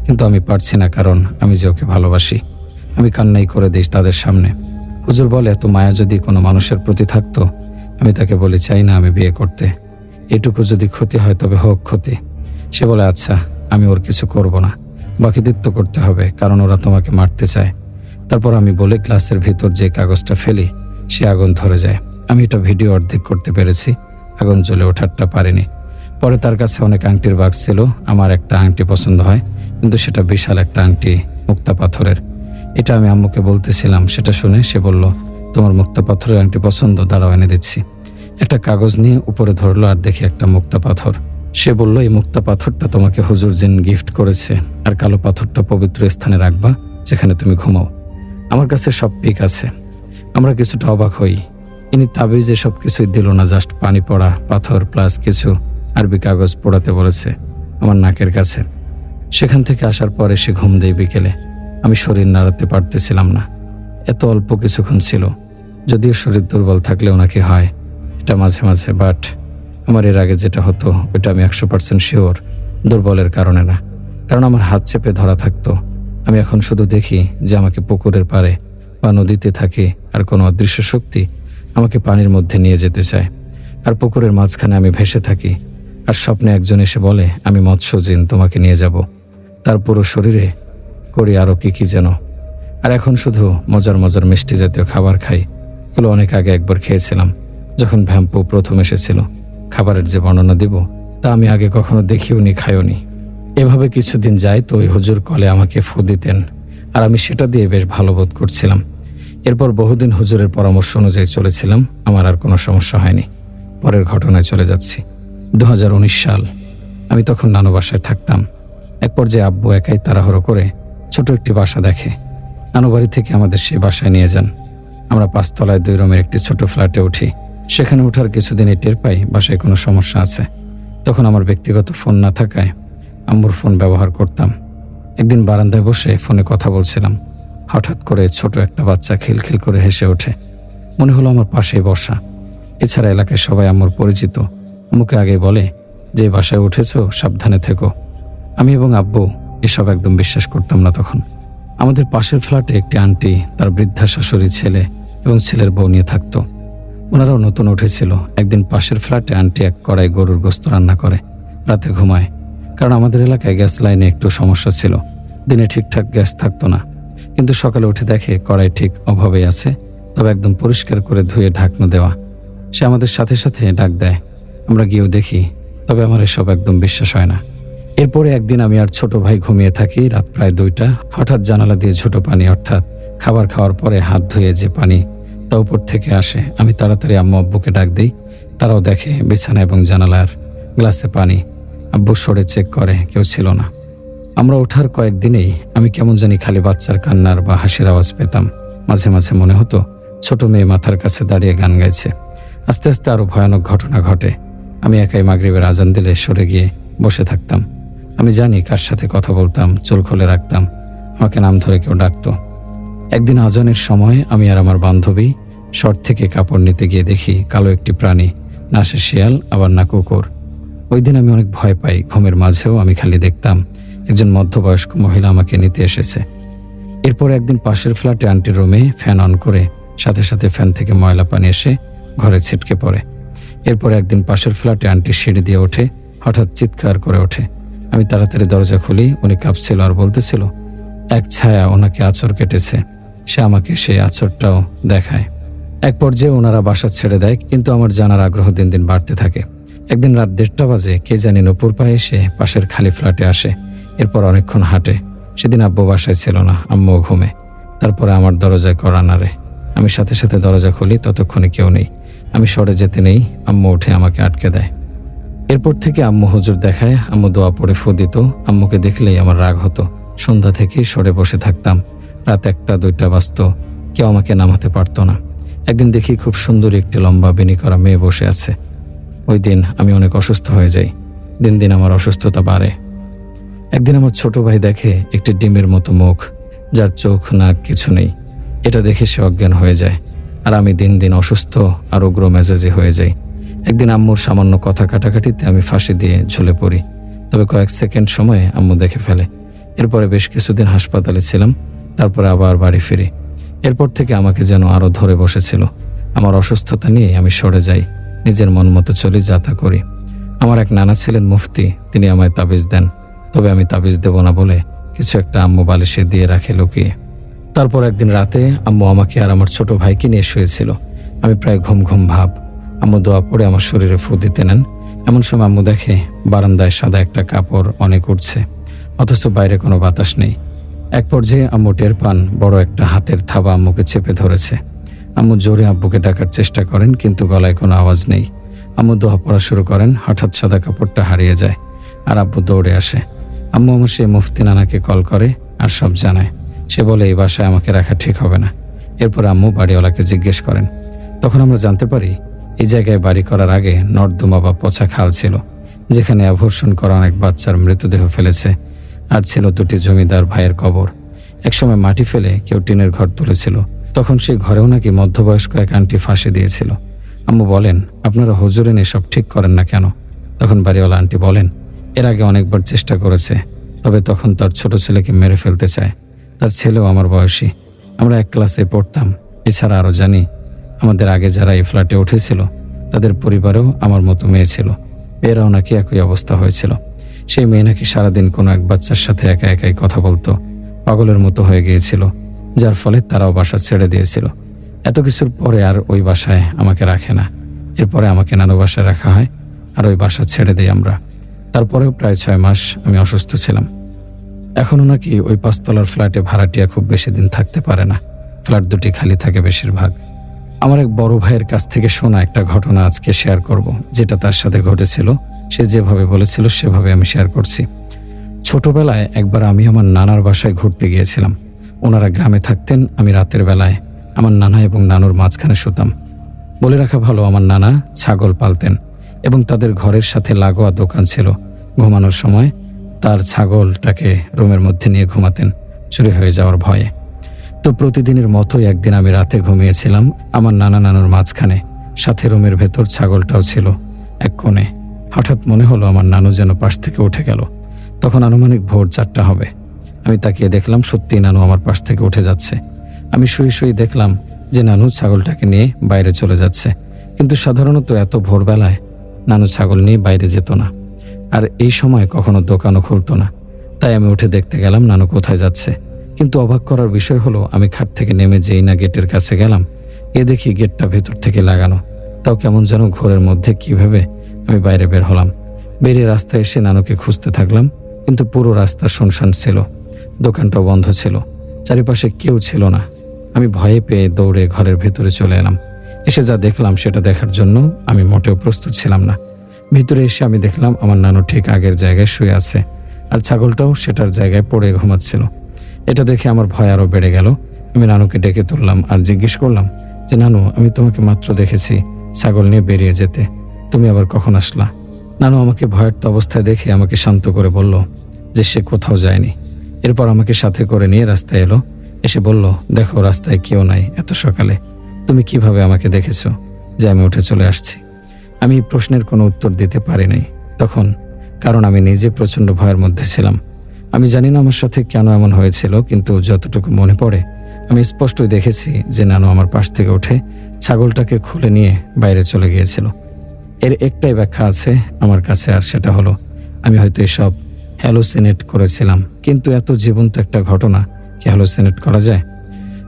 কিন্তু আমি পারছি না, কারণ আমি যে ওকে ভালোবাসি। আমি কান্নাই করে দিই তাদের সামনে। হুজুর বলে, এত মায়া যদি কোনো মানুষের প্রতি থাকতো, আমি তাকে বলি চাই না আমি বিয়ে করতে। এটুকু যদি ক্ষতি হয় তবে হোক ক্ষতি। সে বলে, আচ্ছা, আমি ওর কিছু করব না, বাকিদের তো করতে হবে, কারণ ওরা তোমাকে মারতে চায়। তারপর আমি বলে গ্লাসের ভিতর যে কাগজটা ফেলি, সে আগুন ধরে যায়। আমি এটা ভিডিও অর্ধেক করতে পেরেছি, আগুন জ্বলে ওঠারটা পারিনি। পরে তার কাছে অনেক আংটির বাক্স ছিল। আমার একটা আংটি পছন্দ হয়, কিন্তু সেটা বিশাল একটা আংটি, মুক্তা পাথরের। এটা আমি আম্মুকে বলতেছিলাম, সেটা শুনে সে বলল, তোমার মুক্তা পাথরের আংটি পছন্দ, দাঁড়াও এনে দিচ্ছি। একটা কাগজ নিয়ে উপরে ধরলো আর দেখি একটা মুক্তা পাথর। সে বলল, এই মুক্তা পাথরটা তোমাকে হুজুর জিন গিফট করেছে, আর কালো পাথরটা পবিত্র স্থানে রাখবা, যেখানে তুমি ঘুমাও। আমার কাছে সব পিক আছে। আমরা কিছুটা অবাক হই। ইনি তাবিজে সব কিছুই দিল না, জাস্ট পানি পড়া পাথর প্লাস কিছু আরবি কাগজ পোড়াতে বলেছে আমার নাকের কাছে। সেখান থেকে আসার পরে সে ঘুম দেয় বিকেলে। আমি শরীর নাড়াতে পারতেছিলাম না, এত অল্প কিছুক্ষণ ছিল। যদিও শরীর দুর্বল থাকলেও নাকি হয় এটা মাঝে মাঝে, বাট আমার এর আগে যেটা হতো ওইটা আমি 100% শিওর দুর্বলের কারণে না, কারণ আমার হাত চেপে ধরা থাকতো। আমি এখন শুধু দেখি যে আমাকে পুকুরের পাড়ে বা নদীতে থাকি, আর কোনো অদৃশ্য শক্তি আমাকে পানির মধ্যে নিয়ে যেতে চায়, আর পুকুরের মাঝখানে আমি ভেসে থাকি। আর স্বপ্নে একজন এসে বলে, আমি মৎস্য জিন, তোমাকে নিয়ে যাব। তার পুরো শরীরে করি আরও কি যেন। আর এখন শুধু মজার মজার মিষ্টি জাতীয় খাবার খাই। এগুলো অনেক আগে একবার খেয়েছিলাম, যখন ভ্যাম্পো প্রথম এসেছিল। খাবারের যে বর্ণনা দিব তা আমি আগে কখনো দেখিও নি, খাইও নি। এভাবে কিছুদিন যায়, তো ওই হুজুর কলে আমাকে ফু দিতেন, আর আমি সেটা দিয়ে বেশ ভালো বোধ করছিলাম। এরপর বহুদিন হুজুরের পরামর্শ অনুযায়ী চলেছিলাম, আমার আর কোনো সমস্যা হয়নি। পরের ঘটনায় চলে যাচ্ছি। 2019 সাল। আমি তখন নানু বাসায় থাকতাম। এক পর্যায়ে আব্বু একাই তাড়াহুড়ো করে ছোট একটি বাসা দেখে। নানু বাড়ি থেকে আমাদের সেই বাসায় নিয়ে যান। আমরা 5 তলায় 2 রুমের একটি ছোট ফ্ল্যাটে উঠি। সেখানে ওঠার কিছুদিনই টের পাই বাসায় কোনো সমস্যা আছে। তখন আমার ব্যক্তিগত ফোন না থাকায় আম্মুর ফোন ব্যবহার করতাম। একদিন বারান্দায় বসে ফোনে কথা বলছিলাম। হঠাৎ করে ছোট একটা বাচ্চা খিলখিল করে হেসে ওঠে। মনে হলো আমার পাশেই বসা। এছাড়া এলাকায় সবাই আম্মুর পরিচিত। আম্মুকে আগে বলে, যে বাসায় উঠেছো সাবধানে থেকো। আমি এবং আব্বু এসব একদম বিশ্বাস করতাম না তখন। আমাদের পাশের ফ্ল্যাটে একটি আন্টি তার বৃদ্ধা শাশুড়ি, ছেলে এবং ছেলের বউ নিয়ে থাকতো। ওনারাও নতুন উঠেছিল। একদিন পাশের ফ্ল্যাটে আন্টি এক কড়াই গরুর গোশত রান্না করে রাতে ঘুমায়, কারণ আমাদের এলাকায় গ্যাস লাইনে একটু সমস্যা ছিল। দিনে ঠিকঠাক গ্যাস থাকতো না, কিন্তু সকালে উঠে দেখে কড়াই ঠিক অভাবেই আছে, তবে একদম পরিষ্কার করে ধুয়ে ঢাকনা দেওয়া। সে আমাদের সাথে সাথে ডাক দেয়, আমরা গিয়েও দেখি, তবে আমার এসব একদম বিশ্বাস হয় না। এরপরে একদিন আমি আর ছোট ভাই ঘুমিয়ে থাকি, রাত প্রায় 2টা। হঠাৎ জানালা দিয়ে ঝুটো পানি, অর্থাৎ খাবার খাওয়ার পরে হাত ধুয়ে যে পানি, তা উপর থেকে আসে। আমি তাড়াতাড়ি আম্মু আব্বুকে ডাক দিই। তারাও দেখে বিছানা এবং জানালার গ্লাসে পানি। আব্বু সরে চেক করে, কেউ ছিল না। আমরা ওঠার কয়েকদিনেই আমি কেমন জানি খালি বাচ্চার কান্নার বা হাসির আওয়াজ পেতাম। মাঝে মাঝে মনে হতো ছোট মেয়ে মাথার কাছে দাঁড়িয়ে গান গাইছে। আস্তে আস্তে আরও ভয়ানক ঘটনা ঘটে। আমি একাই মাগরিবের আজান দিলে সরে গিয়ে বসে থাকতাম। আমি জানি কার সাথে কথা বলতাম, চুল খুলে রাখতাম, আমাকে নাম ধরে কেউ ডাকতো। একদিন আজানের সময় আমি আর আমার বান্ধবী শর্ট থেকে কাপড় নিতে গিয়ে দেখি কালো একটি প্রাণী, না সে শিয়াল আবার না কুকুর। ওই দিন আমি অনেক ভয় পাই। ঘুমের মাঝেও আমি খালি দেখতাম একজন মধ্যবয়স্ক মহিলা আমাকে নিতে এসেছে। এরপর একদিন পাশের ফ্ল্যাটে আন্টির রুমে ফ্যান অন করে সাথে সাথে ফ্যান থেকে ময়লা পানি এসে ঘরে ছিটকে পড়ে। এরপর একদিন পাশের ফ্ল্যাটে আন্টি সিঁড়ি দিয়ে ওঠে, হঠাৎ চিৎকার করে ওঠে। আমি তাড়াতাড়ি দরজা খুলি। উনি কাঁপছিল আর বলতেছিল এক ছায়া ওনাকে আঁচড় কেটেছে। সে আমাকে সেই আঁচড়টাও দেখায়। এক পর্যায়ে ওনারা বাসা ছেড়ে দেয়, কিন্তু আমার জানার আগ্রহ দিন দিন বাড়তে থাকে। একদিন রাত 1:30 বাজে কে জানি নূপুর পায়ে এসে পাশের খালি ফ্ল্যাটে আসে। এরপর অনেকক্ষণ হাঁটে। সেদিন আব্বু বাসায় ছিল না, আম্মুও ঘুমে। তারপরে আমার দরজায় কড়া নাড়ে। আমি সাথে সাথে দরজা খুলি, ততক্ষণে কেউ নেই। আমি সরে যেতে নেই, আম্মু উঠে আমাকে আটকে দেয়। এরপর থেকে আম্মু হুজুর দেখায়, আম্মু দোয়া পড়ে ফু দিত। আম্মুকে দেখলেই আমার রাগ হতো। সন্ধ্যা থেকেই সরে বসে থাকতাম। রাত 1টা-2টা বাজত, কেউ আমাকে নামাতে পারতো না। একদিন দেখি খুব সুন্দর একটি লম্বা বেনি করা মেয়ে বসে আছে। ওই দিন আমি অনেক অসুস্থ হয়ে যাই। দিন দিন আমার অসুস্থতা বাড়ে। একদিন আমার ছোট ভাই দেখে একটি ডিমের মতো মুখ, যার চোখ নাক কিছু নেই। এটা দেখে সে অজ্ঞান হয়ে যায়, আর আমি দিন দিন অসুস্থ আর উগ্র মেজাজি হয়ে যাই। একদিন আম্মুর সামান্য কথা কাটাকাটিতে আমি ফাঁসি দিয়ে ঝুলে পড়ি, তবে কয়েক সেকেন্ড সময়ে আম্মু দেখে ফেলে। এরপরে বেশ কিছুদিন হাসপাতালে ছিলাম, তারপরে আবার বাড়ি ফিরি। এরপর থেকে আমাকে যেন আরও ধরে বসেছিল। আমার অসুস্থতা নিয়ে আমি সরে যাই, নিজের মন মতো চলি, যা তা করি। আমার এক নানা ছিলেন মুফতি, তিনি আমায় তাবিজ দেন, তবে আমি তাবিজ দেব না বলে কিছু একটা আম্মু বালিশে দিয়ে রাখে লুকিয়ে। তারপর একদিন রাতে আম্মু আমাকে আর আমার ছোট ভাইকে নিয়ে শুয়েছিল। আমি প্রায় ঘুম ঘুম ভাব। আম্মু দোয়া পড়ে আমার শরীরে ফু দিতে নেন। এমন সময় আম্মু দেখে বারান্দায় সাদা একটা কাপড় অনেক উঠছে, অথচ বাইরে কোনো বাতাস নেই। এক পর্যায়ে আম্মু টের পান বড় একটা হাতের থাবা আম্মুকে চেপে ধরেছে। আম্মু জোরে আব্বুকে ডাকার চেষ্টা করেন, কিন্তু গলায় কোনো আওয়াজ নেই। আম্মু দোয়া পড়া শুরু করেন, হঠাৎ সাদা কাপড়টা হারিয়ে যায় আর আব্বু দৌড়ে আসে। আম্মু আমার সেই মুফতি নানাকে কল করে আর সব জানায়। সে বলে এই বাসায় আমাকে রাখা ঠিক হবে না। এরপর আম্মু বাড়িওয়ালাকে জিজ্ঞেস করেন। তখন আমরা জানতে পারি এই জায়গায় বাড়ি করার আগে নর্দমা বা পচা খাল ছিল, যেখানে অ্যাবর্ষণ করা অনেক বাচ্চার মৃতদেহ ফেলেছে, আর ছিল 2টি জমিদার ভাইয়ের কবর। একসময় মাটি ফেলে কেউ টিনের ঘর তুলেছিল, তখন সেই ঘরেও নাকি মধ্যবয়স্ক এক আন্টি ফাঁসি দিয়েছিল। আম্মু বলেন, আপনারা হুজুর এনে সব ঠিক করেন না কেন? তখন বাড়িওয়ালা আন্টি বলেন, এর আগে অনেকবার চেষ্টা করেছে, তবে তখন তার ছোট ছেলেকে মেরে ফেলতে চায়। তার ছেলেও আমার বয়সী, আমরা এক ক্লাসে পড়তাম। এছাড়া আরও জানি আমাদের আগে যারা এই ফ্ল্যাটে উঠেছিল তাদের পরিবারেও আমার মতো মেয়ে ছিল। এরাও নাকি একই অবস্থা হয়েছিল। সেই মেয়ে নাকি সারাদিন কোনো এক বাচ্চার সাথে একা একাই কথা বলতো, পাগলের মতো হয়ে গিয়েছিল, যার ফলে তারাও বাসা ছেড়ে দিয়েছিল। এত কিছুর পরে আর ওই বাসায় আমাকে রাখে না। এরপরে আমাকে নানু বাসায় রাখা হয়, আর ওই বাসা ছেড়ে দিই আমরা। তারপরেও প্রায় 6 মাস আমি অসুস্থ ছিলাম। এখনও নাকি ওই 5 তলার ফ্ল্যাটে ভাড়াটিয়া খুব বেশি দিন থাকতে পারে না। ফ্ল্যাট 2টি খালি থাকে বেশিরভাগ। আমার এক বড় ভাইয়ের কাছ থেকে শোনা একটা ঘটনা আজকে শেয়ার করব, যেটা তার সাথে ঘটেছিল। সে যেভাবে বলেছিল সেভাবে আমি শেয়ার করছি। ছোটবেলায় একবার আমি আমার নানার বাসায় ঘুরতে গিয়েছিলাম। ওনারা গ্রামে থাকতেন, আমি রাতের বেলায় আমার নানা এবং নানুর মাঝখানে শুতাম। বলে রাখা ভালো, আমার নানা ছাগল পালতেন এবং তাদের ঘরের সাথে লাগোয়া দোকান ছিল। ঘুমানোর সময় তার ছাগলটাকে রুমের মধ্যে নিয়ে ঘুমাতেন, চুরি হয়ে যাওয়ার ভয়ে। তো প্রতিদিনের মতোই একদিন আমি রাতে ঘুমিয়েছিলাম আমার নানা নানুর মাঝখানে, সাথে রুমের ভেতর ছাগলটাও ছিল এক কোণে। হঠাৎ মনে হলো আমার নানু যেন পাশ থেকে উঠে গেল। তখন আনুমানিক ভোর 4টা হবে। আমি তাকিয়ে দেখলাম সত্যি নানু আমার পাশ থেকে উঠে যাচ্ছে। আমি শুয়ে শুয়ে দেখলাম যে নানু ছাগলটাকে নিয়ে বাইরে চলে যাচ্ছে, কিন্তু সাধারণত এত ভোরবেলায় নানু ছাগল নিয়ে বাইরে যেত না, আর এই সময় কখনো দোকানও খুলতো না। তাই আমি উঠে দেখতে গেলাম নানু কোথায় যাচ্ছে। কিন্তু অবাক করার বিষয় হলো, আমি খাট থেকে নেমে যেই না গেটের কাছে গেলাম, দেখি গেটটা ভেতর থেকে লাগানো। তাও কেমন যেন ঘোরের মধ্যে কি ভেবে আমি বাইরে বের হলাম। বেরিয়ে রাস্তায় এসে নানুকে খুঁজতে থাকলাম, কিন্তু পুরো রাস্তা শুনশান ছিল। দোকানটাও বন্ধ ছিল, চারিপাশে কেউ ছিল না। আমি ভয়ে পেয়ে দৌড়ে ঘরের ভেতরে চলে এলাম। এসে যা দেখলাম সেটা দেখার জন্য আমি মোটেও প্রস্তুত ছিলাম না। ভিতরে এসে আমি দেখলাম আমার নানু ঠিক আগের জায়গায় শুয়ে আছে, আর ছাগলটাও সেটার জায়গায় পড়ে ঘুমাচ্ছিল। এটা দেখে আমার ভয় আরও বেড়ে গেল। আমি নানুকে ডেকে তুললাম আর জিজ্ঞেস করলাম যে, নানু, আমি তোমাকে মাত্র দেখেছি ছাগল নিয়ে বেরিয়ে যেতে, তুমি আবার কখন আসলা? নানু আমাকে ভয়ার্ত অবস্থায় দেখে আমাকে শান্ত করে বলল যে সে কোথাও যায়নি। এরপর আমাকে সাথে করে নিয়ে রাস্তায় এলো। এসে বলল, দেখো রাস্তায় কেউ নাই এত সকালে, তুমি কিভাবে আমাকে দেখেছো যে আমি উঠে চলে আসছি? আমি এই প্রশ্নের কোনো উত্তর দিতে পারি নাই তখন, কারণ আমি নিজে প্রচণ্ড ভয়ের মধ্যে ছিলাম। আমি জানি না আমার সাথে কেন এমন হয়েছিল, কিন্তু যতটুকু মনে পড়ে আমি স্পষ্টই দেখেছি যে নানু আমার পাশ থেকে উঠে ছাগলটাকে খুলে নিয়ে বাইরে চলে গিয়েছিল। এর একটাই ব্যাখ্যা আছে আমার কাছে, আর সেটা হলো আমি হয়তো এসব হ্যালোসিনেট করেছিলাম। কিন্তু এত জীবন্ত একটা ঘটনা কি হ্যালোসিনেট করা যায়?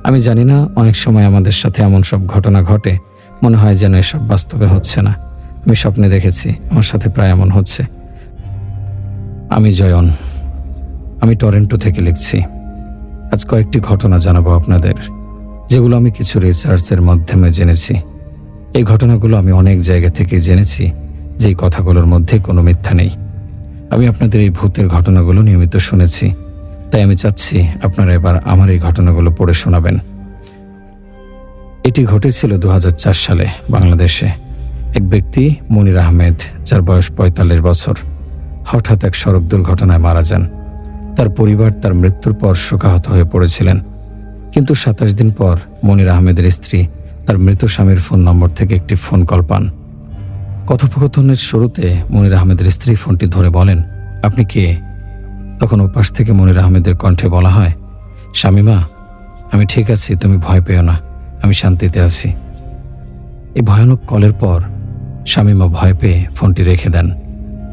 আমি জানি না, অনেক সময় আমাদের সাথে এমন সব ঘটনা ঘটে, মনে হয় যেন এসব বাস্তবে হচ্ছে না। আমি স্বপ্নে দেখেছি আমার সাথে প্রায় এমন হচ্ছে। আমি জয়ন, আমি টরেন্টো থেকে লিখছি। আজ কয়েকটি ঘটনা জানাবো আপনাদের, যেগুলো আমি কিছু রিসার্চের মাধ্যমে জেনেছি। এই ঘটনাগুলো আমি অনেক জায়গা থেকে জেনেছি, যেই কথাগুলোর মধ্যে কোনো মিথ্যা নেই। আমি আপনাদের এই ভূতের ঘটনাগুলো নিয়মিত শুনেছি, তাই আমি চাচ্ছি আপনারা এবার আমার এই ঘটনাগুলো পড়ে শোনাবেন। এটি ঘটেছিল 2004 সালে বাংলাদেশে। এক ব্যক্তি মনির আহমেদ, যার বয়স 45 বছর, হঠাৎ এক সড়ক দুর্ঘটনায় মারা যান। তার পরিবার তার মৃত্যুর পর শোকাহত হয়ে পড়েছিলেন। কিন্তু 27 দিন পর মনির আহমেদের স্ত্রী তার মৃত স্বামীর ফোন নম্বর থেকে একটি ফোন কল পান। কথোপকথনের শুরুতে মনির আহমেদের স্ত্রী ফোনটি ধরে বলেন, আপনি কে? তখন ওপাশ থেকে মনির আহমেদের কণ্ঠে বলা হয়, শামীমা, আমি ঠিক আছি, তুমি ভয় পেও না, আমি শান্তিতে আছি। এই ভয়ানক কলের পর শামীমা ভয় পেয়ে ফোনটি রেখে দেন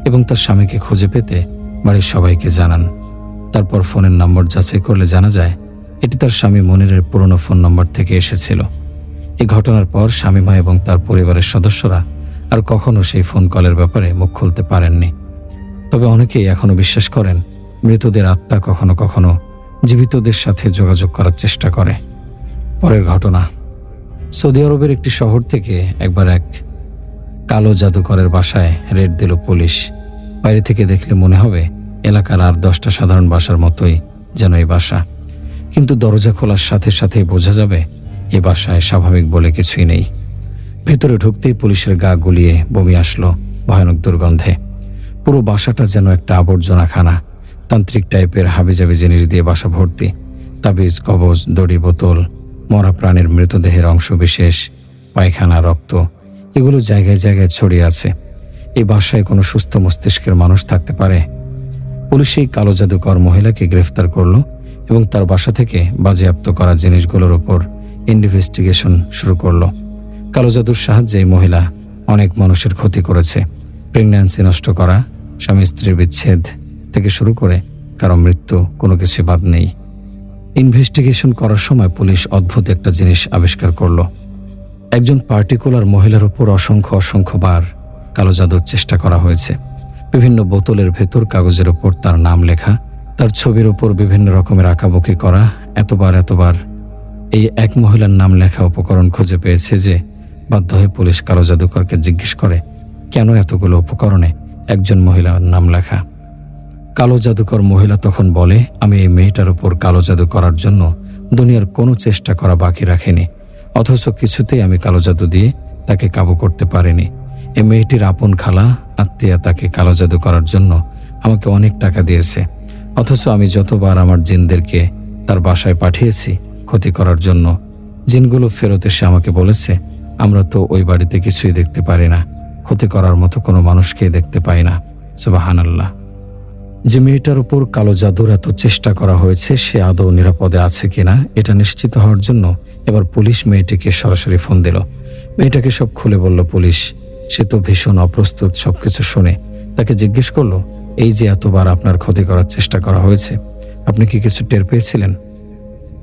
এবং তার স্বামীকে খুঁজে পেতে বাড়ির সবাইকে জানান। তারপর ফোনের নম্বর যাচাই করলে জানা যায় এটি তার স্বামী মনিরের পুরনো ফোন নম্বর থেকে এসেছিল। এই ঘটনার পর শামীমা এবং তার পরিবারের সদস্যরা আর কখনো সেই ফোন কলের ব্যাপারে মুখ খুলতে পারেননি। তবে অনেকেই এখনো বিশ্বাস করেন মৃতদের আত্মা কখনো কখনো জীবিতদের সাথে যোগাযোগ করার চেষ্টা করে। পরের ঘটনা, সৌদি আরবের একটি শহর থেকে একবার এক কালো জাদুকরের বাসায় রেড দিল পুলিশ। বাইরে থেকে দেখলে মনে হবে এলাকার আর 10টা সাধারণ বাসার মতোই যেন এই বাসা, কিন্তু দরজা খোলার সাথে সাথেই বোঝা যাবে এ বাসায় স্বাভাবিক বলে কিছুই নেই। ভেতরে ঢুকতেই পুলিশের গা গুলিয়ে বমি আসলো ভয়ানক দুর্গন্ধে। পুরো বাসাটা যেন একটা আবর্জনাখানা। তান্ত্রিক টাইপের হাবিজাবি জিনিস দিয়ে বাসা ভর্তি, তাবিজ, কবজ, দড়ি, বোতল, মরা প্রাণীর মৃতদেহের অংশবিশেষ, পায়খানা, রক্ত, এগুলো জায়গায় জায়গায় ছড়িয়ে আছে। এই বাসায় কোনো সুস্থ মস্তিষ্কের মানুষ থাকতে পারে? পুলিশ এই কালো জাদুকর মহিলাকে গ্রেফতার করলো এবং তার বাসা থেকে বাজেয়াপ্ত করা জিনিসগুলোর উপর ইনভেস্টিগেশন শুরু করলো। কালো জাদুর সাহায্যে এই মহিলা অনেক মানুষের ক্ষতি করেছে। প্রেগন্যান্সি নষ্ট করা, স্বামী স্ত্রীর বিচ্ছেদ থেকে শুরু করে কারো মৃত্যু, কোনো কিছু বাদ নেই। ইনভেস্টিগেশন করার সময় পুলিশ অদ্ভুত একটা জিনিস আবিষ্কার করলো। একজন পার্টিকুলার মহিলার উপর অসংখ্য বার কালো জাদুর চেষ্টা করা হয়েছে। বিভিন্ন বোতলের ভেতর কাগজের উপর তার নাম লেখা, তার ছবির উপর বিভিন্ন রকমের আঁকাবুকি করা। এতবার এই এক মহিলার নাম লেখা উপকরণ খুঁজে পেয়েছে যে বাধ্য হয়ে পুলিশ কালো জাদুকরকে জিজ্ঞেস করে, কেন এতগুলো উপকরণে একজন মহিলার নাম লেখা? কালো জাদুকর মহিলা তখন বলে, আমি এই মেয়েটার উপর কালো জাদু করার জন্য দুনিয়ার কোনো চেষ্টা করা বাকি রাখিনি, অথচ কিছুতেই আমি কালো জাদু দিয়ে তাকে কাবু করতে পারিনি। এই মেয়েটির আপন খালা আত্মীয়া তাকে কালো জাদু করার জন্য আমাকে অনেক টাকা দিয়েছে, অথচ আমি যতবার আমার জিনদেরকে তার বাসায় পাঠিয়েছি ক্ষতি করার জন্য, জিনগুলো ফেরত এসে আমাকে বলেছে, আমরা তো ওই বাড়িতে কিছুই দেখতে পারি না, ক্ষতি করার মতো কোনো মানুষকেই দেখতে পাই না। সুবহানাল্লাহ। যে মেয়েটার উপর কালো জাদুর এত চেষ্টা করা হয়েছে সে আদৌ নিরাপদে আছে কিনা এটা নিশ্চিত হওয়ার জন্য এবার পুলিশ মেয়েটিকে সরাসরি ফোন দিল। মেয়েটাকে সব খুলে বলল পুলিশ। সে তো ভীষণ অপ্রস্তুত সবকিছু শুনে। তাকে জিজ্ঞেস করলো, এই যে এতবার আপনার ক্ষতি করার চেষ্টা করা হয়েছে, আপনি কি কিছু টের পেয়েছিলেন?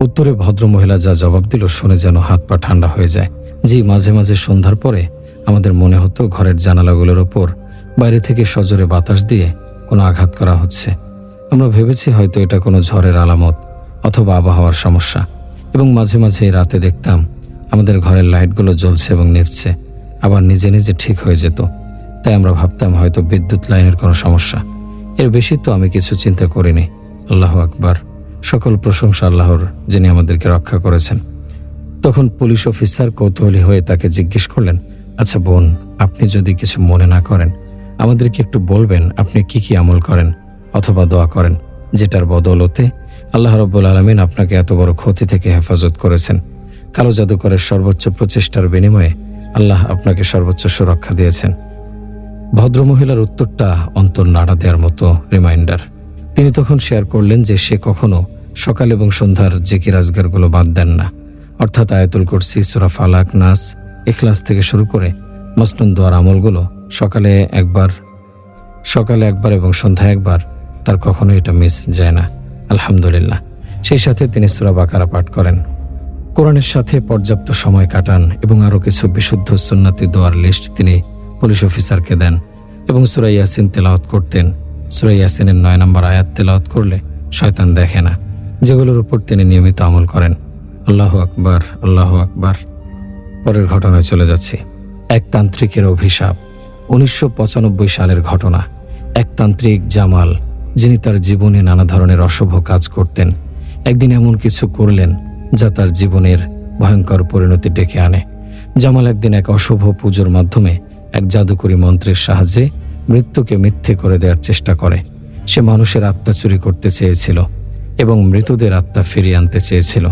উত্তরে ভদ্রমহিলা যা জবাব দিল শুনে যেন হাত পা ঠান্ডা হয়ে যায়। জি, মাঝে মাঝে সন্ধ্যার পরে আমাদের মনে হতো ঘরের জানালাগুলোর ওপর বাইরে থেকে সজোরে বাতাস দিয়ে কোনো আঘাত করা হচ্ছে। আমরা ভেবেছি হয়তো এটা কোনো ঝড়ের আলামত অথবা আবহাওয়ার সমস্যা। এবং মাঝে মাঝে রাতে দেখতাম আমাদের ঘরের লাইটগুলো জ্বলছে এবং নিভছে, আবার নিজে নিজে ঠিক হয়ে যেত। তাই আমরা ভাবতাম হয়তো বিদ্যুৎ লাইনের কোনো সমস্যা। এর বেশি তো আমি কিছু চিন্তা করিনি। আল্লাহু আকবার। সকল প্রশংসা আল্লাহর, যিনি আমাদেরকে রক্ষা করেছেন। তখন পুলিশ অফিসার কৌতূহলী হয়ে তাকে জিজ্ঞেস করলেন, আচ্ছা বোন, আপনি যদি কিছু মনে না করেন আমাদেরকে একটু বলবেন আপনি কি কি আমল করেন অথবা দোয়া করেন যেটার বদৌলতে আল্লাহ রাব্বুল আলামিন আপনাকে এত বড় ক্ষতি থেকে হেফাজত করেছেন। কালো জাদুকরের সর্বোচ্চ প্রচেষ্টার বিনিময়ে আল্লাহ আপনাকে সর্বোচ্চ সুরক্ষা দিয়েছেন। ভদ্রমহিলার উত্তরটা অন্তর নাড়া দেওয়ার মতো রিমাইন্ডার। তিনি তখন শেয়ার করলেন যে সে কখনো সকাল এবং সন্ধ্যার জিকির আজগারগুলো বাদ দেন না, অর্থাৎ আয়াতুল কুরসি, সূরা ফালাক, নাস, ইখলাস থেকে শুরু করে মাসনুন দোয়ার আমলগুলো সকালে একবার এবং সন্ধ্যায় একবার, তার কখনো এটা মিস যায় না। আলহামদুলিল্লাহ। সেই সাথে তিনি সূরা বাকারা পাঠ করেন, কোরআনের সাথে পর্যাপ্ত সময় কাটান এবং আরও কিছু বিশুদ্ধ সুন্নতি দোয়ার লিস্ট তিনি পুলিশ অফিসারকে দেন এবং সূরা ইয়াসিন তেলাওয়াত করতেন। সূরা ইয়াসিনের 9 নম্বর আয়াত তেলাওয়াত করলে শয়তান দেখে না, যেগুলোর উপর তিনি নিয়মিত আমল করেন। আল্লাহু আকবার, আল্লাহু আকবার। পরের ঘটনায় চলে যাচ্ছি। এক তান্ত্রিকের অভিশাপ। 1995 সালের ঘটনা। এক তান্ত্রিক জামাল, যিনি তার জীবনে নানা ধরনের অশুভ কাজ করতেন, একদিন এমন কিছু করলেন যা তার জীবনের ভয়ঙ্কর পরিণতি ডেকে আনে। জামাল একদিন এক অশুভ পুজোর মাধ্যমে এক জাদুকরী মন্ত্রের সাহায্যে মৃত্যুকে মিথ্যে করে দেওয়ার চেষ্টা করে। সে মানুষের আত্মা চুরি করতে চেয়েছিল এবং মৃতদের আত্মা ফিরিয়ে আনতে চেয়েছিল,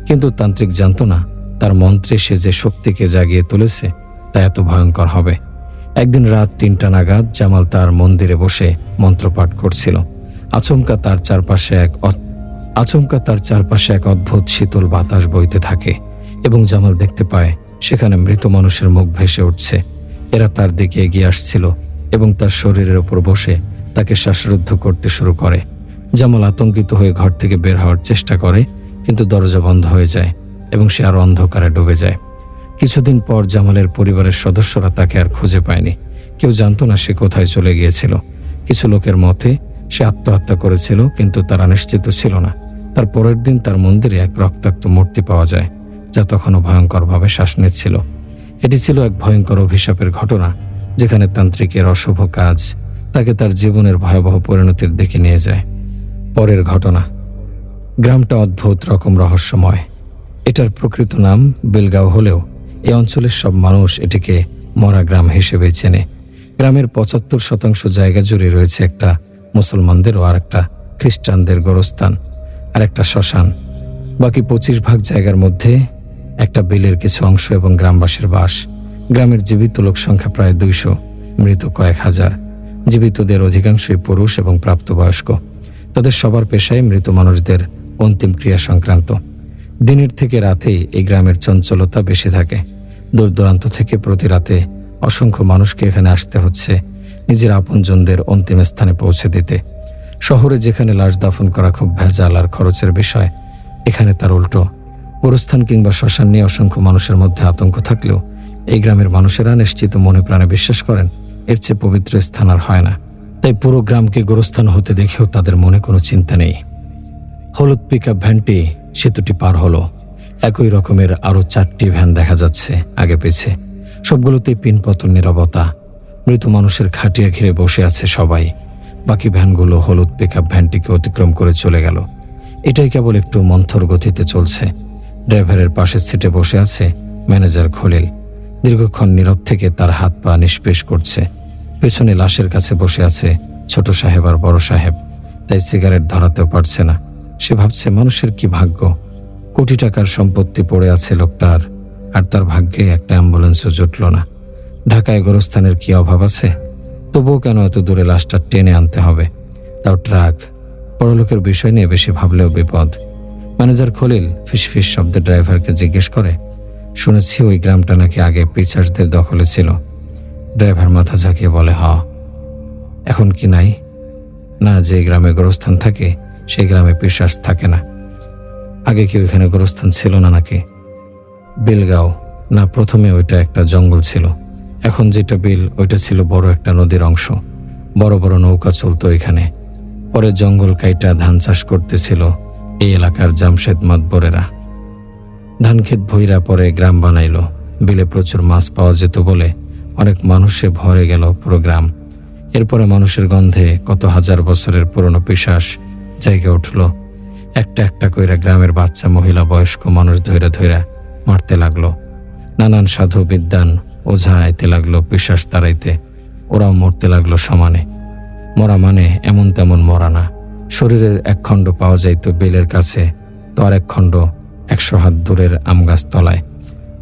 কিন্তু তান্ত্রিক জানত না তার মন্ত্রে সে যে শক্তিকে জাগিয়ে তুলেছে তা এত ভয়ঙ্কর হবে। একদিন রাত 3টা নাগাদ জামাল তার মন্দিরে বসে মন্ত্রপাঠ করছিল। আচমকা তার চারপাশে এক অদ্ভুত শীতল বাতাস বইতে থাকে এবং জামাল দেখতে পায় সেখানে মৃত মানুষের মুখ ভেসে উঠছে। এরা তার দিকে এগিয়ে আসছিল এবং তার শরীরের উপর বসে তাকে শ্বাসরুদ্ধ করতে শুরু করে। জামাল আতঙ্কিত হয়ে ঘর থেকে বের হওয়ার চেষ্টা করে, কিন্তু দরজা বন্ধ হয়ে যায় এবং সে আরো অন্ধকারে ডুবে যায়। কিছুদিন পর জামালের পরিবারের সদস্যরা তাকে আর খুঁজে পায়নি। কেউ জানতো না সে কোথায় চলে গিয়েছিল। কিছু লোকের মতে সে আত্মহত্যা করেছিল, কিন্তু তারা নিশ্চিত ছিল না। তার পরের দিন তার মন্দিরে এক রক্তাক্ত মূর্তি পাওয়া যায়, যা তখনও ভয়ঙ্করভাবে শ্বাস নিচ্ছিল। এটি ছিল এক ভয়ঙ্কর অভিশাপের ঘটনা, যেখানে তান্ত্রিকের অশুভ কাজ তাকে তার জীবনের ভয়াবহ পরিণতির দিকে নিয়ে যায়। পরের ঘটনা। গ্রামটা অদ্ভুত রকম রহস্যময়। এটার প্রকৃত নাম বেলগাঁও হলেও এই অঞ্চলের সব মানুষ এটিকে মরা গ্রাম হিসেবে চেনে। গ্রামের 75% জায়গা জুড়ে রয়েছে একটা মুসলমানদের ও আর একটা খ্রিস্টানদের গোরস্থান আর একটা শ্মশান। বাকি 25 জায়গার মধ্যে একটা বিলের কিছু অংশ এবং গ্রামবাসীর বাস। গ্রামের জীবিত লোক সংখ্যা প্রায় 200, মৃত কয়েক হাজার। জীবিতদের অধিকাংশই পুরুষ এবং প্রাপ্তবয়স্ক। তাদের সবার পেশায় মৃত মানুষদের অন্তিম ক্রিয়া সংক্রান্ত। দিনের থেকে রাতেই এই গ্রামের চঞ্চলতা বেশি থাকে। দূর দূরান্ত থেকে প্রতি রাতে অসংখ্য মানুষকে এখানে আসতে হচ্ছে নিজের আপনজনদের অন্তিম স্থানে পৌঁছে দিতে। শহরে যেখানে লাশ দাফন করা খুব ভেজাল আর খরচের বিষয়, এখানে তার উল্টো। গোরস্থান কিংবা শ্মশান নিয়ে অসংখ্য মানুষের মধ্যে আতঙ্ক থাকলেও এই গ্রামের মানুষেরা নিশ্চিত মনে প্রাণে বিশ্বাস করেন এর চেয়ে পবিত্র স্থান আর হয় না। তাই পুরো গ্রামকে গোরস্থান হতে দেখেও তাদের মনে কোনো চিন্তা নেই। হলুদ পিকআপ ভ্যানটি সেতুটি পার হলো। একই রকমের আরো 4টি ভ্যান দেখা যাচ্ছে আগে পেছে। সবগুলোতেই পিনপতন নীরবতা। মৃত মানুষের খাটিয়া ঘিরে বসে আছে সবাই। বাকি ভ্যানগুলো হলুদ পিকআপ ভ্যানটিকে অতিক্রম করে চলে গেল। এটাই কেবল একটু মন্থর গতিতে চলছে। ড্রাইভারের পাশের সিটে বসে আছে ম্যানেজার খলিল। দীর্ঘক্ষণ নীরব থেকে তার হাত পা নিষ্পেষ করছে। পেছনে লাশের কাছে বসে আছে ছোট সাহেব আর বড় সাহেব। তাই সিগারেট ধরাতেও পারছে না। সে ভাবছে মানুষের কি ভাগ্য, কোটি টাকার সম্পত্তি পড়ে আছে লোকটার, আর তার ভাগ্যে একটা অ্যাম্বুলেন্সও জুটল না। ঢাকায় গোরস্থানের কি অভাব আছে? তবুও কেন এত দূরে লাশটা টেনে আনতে হবে, তাও ট্রাক? বড়লোকের বিষয় নিয়ে বেশি ভাবলেও বিপদ। ম্যানেজার খলিল ফিসফিস শব্দে ড্রাইভারকে জিজ্ঞেস করে, শুনেছি ওই গ্রামটা নাকি আগে পিচার্সদের দখলে ছিল। ড্রাইভার মাথা ঝাঁকিয়ে বলে, হ। এখন কি নাই? না, যে গ্রামে গোরস্থান থাকে সেই গ্রামে পিশাচ থাকে না। আগে কি ওইখানে গোরস্থান ছিল না নাকি? বিলগাঁও? না, প্রথমে ওইটা একটা জঙ্গল ছিল। এখন যেটা বিল, ওইটা ছিল বড় একটা নদীর অংশ। বড় বড় নৌকা চলতো এখানে। পরে জঙ্গল কাইটা ধান চাষ করতেছিল এই এলাকার জামশেদ মাতবরেরা। ধান ক্ষেত ভইরা পরে গ্রাম বানাইল। বিলে প্রচুর মাছ পাওয়া যেত বলে অনেক মানুষে ভরে গেল পুরো গ্রাম। এরপরে মানুষের গন্ধে কত হাজার বছরের পুরনো পিশাচ জায়গা উঠল। একটা একটা কইরা গ্রামের বাচ্চা, মহিলা, বয়স্ক মানুষ ধইরা ধইরা মারতে লাগলো। নানান সাধু বিদ্বান ওঝা আইতে লাগলো পিশাচ তাড়াইতে। ওরাও মরতে লাগলো সমানে। মরা মানে এমন তেমন মরা না। শরীরের এক খণ্ড পাওয়া যাইত বিলের কাছে, তো আর এক খণ্ড 100 হাত দূরের আমগাছ তলায়।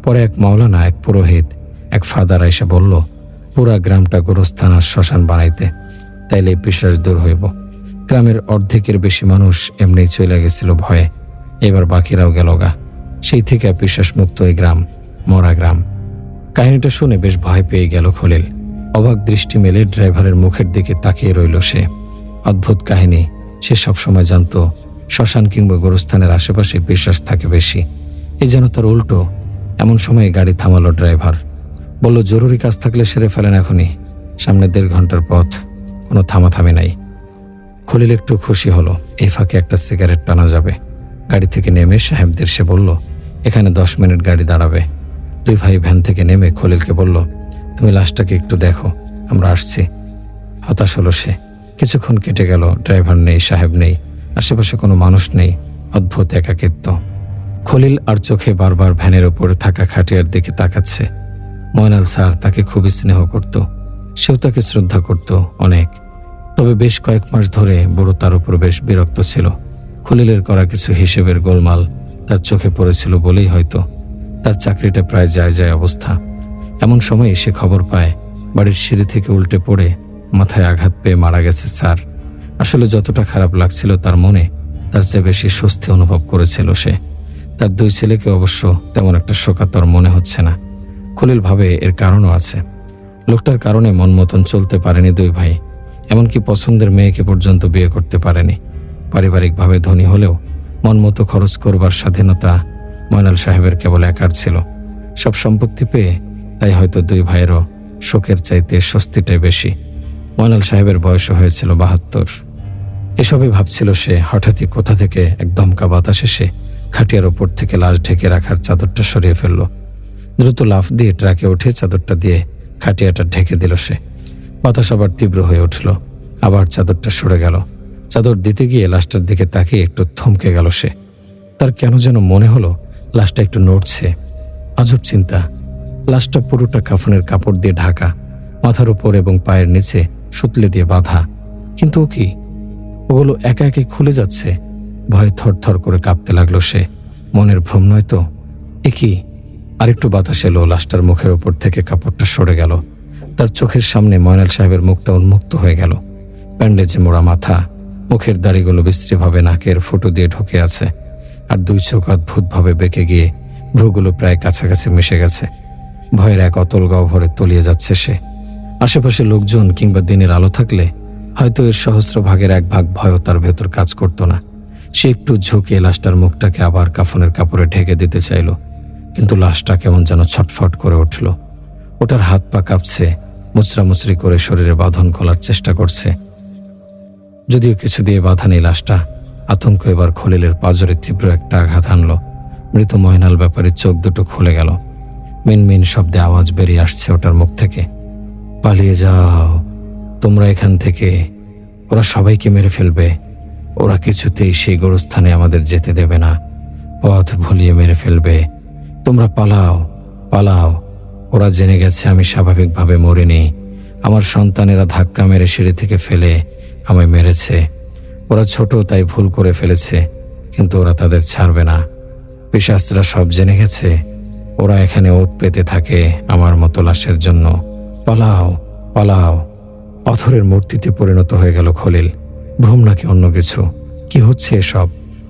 পরে এক মাওলানা, এক পুরোহিত, এক ফাদার আইসা বলল, পুরা গ্রামটা গোরস্থান আর শ্মশান বানাইতে, তাইলে পিশাচ দূর হইব। গ্রামের অর্ধেকের বেশি মানুষ এমনি চলে গেছিল ভয়ে, এবার বাকিরাও গেল গা। সেই থেকে পিশাচ মুক্ত এই গ্রাম, মরা গ্রাম। কাহিনীটা শুনে বেশ ভয় পেয়ে গেল খলিল। অবাক দৃষ্টি মেলে ড্রাইভারের মুখের দিকে তাকিয়ে রইল সে। অদ্ভুত কাহিনী। সে সবসময় জানত শ্মশান কিংবা গোরস্থানের আশেপাশে পিশাচ থাকে বেশি। এই যেন তার উল্টো। এমন সময় গাড়ি থামালো ড্রাইভার। বলল, জরুরি কাজ থাকলে সেরে ফেলেন এখনই, সামনে 1.5 ঘন্টার পথ, কোনো থামাথামি নাই। খলিল একটু খুশি হলো, এই ফাঁকে একটা সিগারেট টানা যাবে। গাড়ি থেকে নেমে সাহেবদের সে বলল, এখানে 10 মিনিট গাড়ি দাঁড়াবে। দুই ভাই ভ্যান থেকে নেমে খলিলকে বলল, তুমি লাশটাকে একটু দেখো, আমরা আসছি। হতাশ হলো সে। কিছুক্ষণ কেটে গেল, ড্রাইভার নেই, সাহেব নেই, আশেপাশে কোনো মানুষ নেই। অদ্ভুত একাকিত্ব। খলিল আর চোখে বারবার ভ্যানের উপরে থাকা খাটিয়ার দিকে তাকাচ্ছে। ময়নাল স্যার তাকে খুবই স্নেহ করত, সেও তাকে শ্রদ্ধা করত অনেক। তবে বেশ কয়েক মাস ধরে বুড়ো তার উপর বেশ বিরক্ত ছিল। খলিলের করা কিছু হিসেবের গোলমাল তার চোখে পড়েছিল বলেই হয়তো তার চাকরিটা প্রায় যায় যায় অবস্থা। এমন সময় সে খবর পায় বাড়ির সিঁড়ি থেকে উল্টে পড়ে মাথায় আঘাত পেয়ে মারা গেছে স্যার। আসলে যতটা খারাপ লাগছিল তার মনে, তার চেয়ে বেশি স্বস্তি অনুভব করেছিল সে। তার 2 ছেলেকে অবশ্য তেমন একটা শোকাতর মনে হচ্ছে না। খলিল ভাবে এর কারণও আছে। লোকটার কারণে মন মতন চলতে পারেনি 2 ভাই, এমনকি পছন্দের মেয়েকে পর্যন্ত বিয়ে করতে পারেনি। পারিবারিকভাবে ধনী হলেও মন মতো খরচ করবার স্বাধীনতা ময়নাল সাহেবের কেবল একার ছিল। সব সম্পত্তি পেয়ে তাই হয়তো 2 ভাইয়েরও শোকের চাইতে স্বস্তিটাই বেশি। ময়নাল সাহেবের বয়সও হয়েছিল 72। এসবই ভাবছিল সে, হঠাৎই কোথা থেকে এক দমকা বাতাস এসে খাটিয়ার ওপর থেকে লাশ ঢেকে রাখার চাদরটা সরিয়ে ফেলল। দ্রুত লাফ দিয়ে ট্রাকে উঠে চাদরটা দিয়ে খাটিয়াটা ঢেকে দিল সে। বাতাস আবার তীব্র হয়ে উঠল, আবার চাদরটা সরে গেল। চাদর দিতে গিয়ে লাশটার দিকে তাকিয়ে একটু থমকে গেল সে। তার কেন যেন মনে হলো লাশটা একটু নড়ছে। আজব চিন্তা, লাশটা পুরোটা কাফনের কাপড় দিয়ে ঢাকা, মাথার উপর এবং পায়ের নিচে সুতলে দিয়ে বাঁধা। কিন্তু ও কি? ওগুলো একা একে খুলে যাচ্ছে। ভয়ে থরথর করে কাঁপতে লাগলো সে। মনের ভ্রম নয় তো? এ কি? আরেকটু বাতাস এলো, লাশটার মুখের ওপর থেকে কাপড়টা সরে গেল। তার চোখের সামনে ময়নাল সাহেবের মুখটা উন্মুক্ত হয়ে গেল। ব্যান্ডেজে মোড়া মাথা, মুখের দাড়িগুলো বিশ্রীভাবে নাকের ফুটো দিয়ে ঢুকে আছে, আর 2 চোখ অদ্ভুতভাবে বেঁকে গিয়ে ভ্রুগুলো প্রায় কাছাকাছি মিশে গেছে। ভয়ের এক অতল গহ্বরে তলিয়ে যাচ্ছে সে। আশেপাশে লোকজন কিংবা দিনের আলো থাকলে হয়তো এর সহস্র ভাগের 1 ভাগ ভয়ও তার ভেতর কাজ করত না। সে একটু ঝুঁকে লাশটার মুখটাকে আবার কাফনের কাপড়ে ঢেকে দিতে চাইল, কিন্তু লাশটা কেমন যেন ছটফট করে উঠল। ওটার হাত পা কাঁপছে, মুচড়ামুচড়ি করে শরীরে বাঁধন খোলার চেষ্টা করছে। যদিও কিছু দিয়ে বাঁধা নেই লাশটা। আতঙ্ক এবার খলিলের পাঁজরে তীব্র একটা আঘাত আনল। মৃত ময়নাল ব্যাপারীর চোখ দুটো খুলে গেল। মিনমিন শব্দে আওয়াজ বেরিয়ে আসছে ওটার মুখ থেকে, পালিয়ে যাও তোমরা এখান থেকে, ওরা সবাইকে মেরে ফেলবে। ওরা কিছুতেই সেই গোরস্থানে আমাদের যেতে দেবে না, পথ ভুলিয়ে মেরে ফেলবে। তোমরা পালাও, পালাও। ওরা জেনে গেছে আমি স্বাভাবিকভাবে মরিনি। আমার সন্তানেরা ধাক্কা মেরে সিঁড়ি থেকে ফেলে আমায় মেরেছে। ওরা ছোট তাই ভুল করে ফেলেছে, কিন্তু ওরা তাদের ছাড়বে না। পিশাচরা সব জেনে গেছে। ওরা এখানে ওত পেতে থাকে আমার মতো লাশের জন্য। পালাও, পালাও। পাথরের মূর্তিতে পরিণত হয়ে গেল খলিল। ভ্রম নাকি অন্য কিছু? কি হচ্ছে এসব?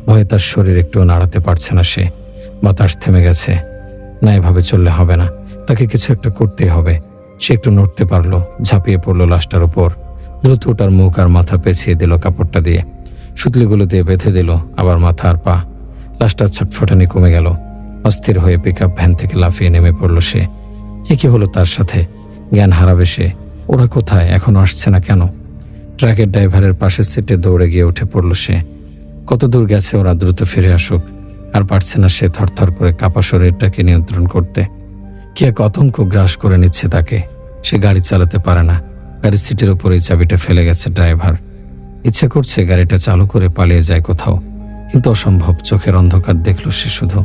ভয়ে তার শরীর একটুও নাড়াতে পারছে না সে। বাতাস থেমে গেছে। না, এভাবে চললে হবে না, তাকে কিছু একটা করতেই হবে। সে একটু নড়তে পারলো, ঝাঁপিয়ে পড়লো লাশটার উপর। দ্রুত তার মুখ আর মাথা পেঁচিয়ে দিল কাপড়টা দিয়ে, সুতলিগুলো দিয়ে বেঁধে দিল আবার মাথা আর পা। লাশটার ছটফটানি কমে গেল। অস্থির হয়ে পিকআপ ভ্যান থেকে লাফিয়ে নেমে পড়ল সে। এ কি হলো তার সাথে? জ্ঞান হারাবে সে। ওরা কোথায়? এখনো আসছে না কেন? ট্রাকের ড্রাইভারের পাশের সিটে দৌড়ে গিয়ে উঠে পড়ল সে। কত দূর গেছে ওরা? দ্রুত ফিরে আসুক। আর পারছে না সে থরথর করে কাঁপা শরীরটাকে নিয়ন্ত্রণ করতে। কি এক আতঙ্ক গ্রাস করে নিচ্ছে তাকে। সে গাড়ি চালাতে পারে না। গাড়ির সিটের উপরেই চাবিটা ফেলে গেছে ড্রাইভার। ইচ্ছে করছে গাড়িটা চালু করে পালিয়ে যায় কোথাও, কিন্তু অসম্ভব। চোখের অন্ধকার দেখল সে শুধু।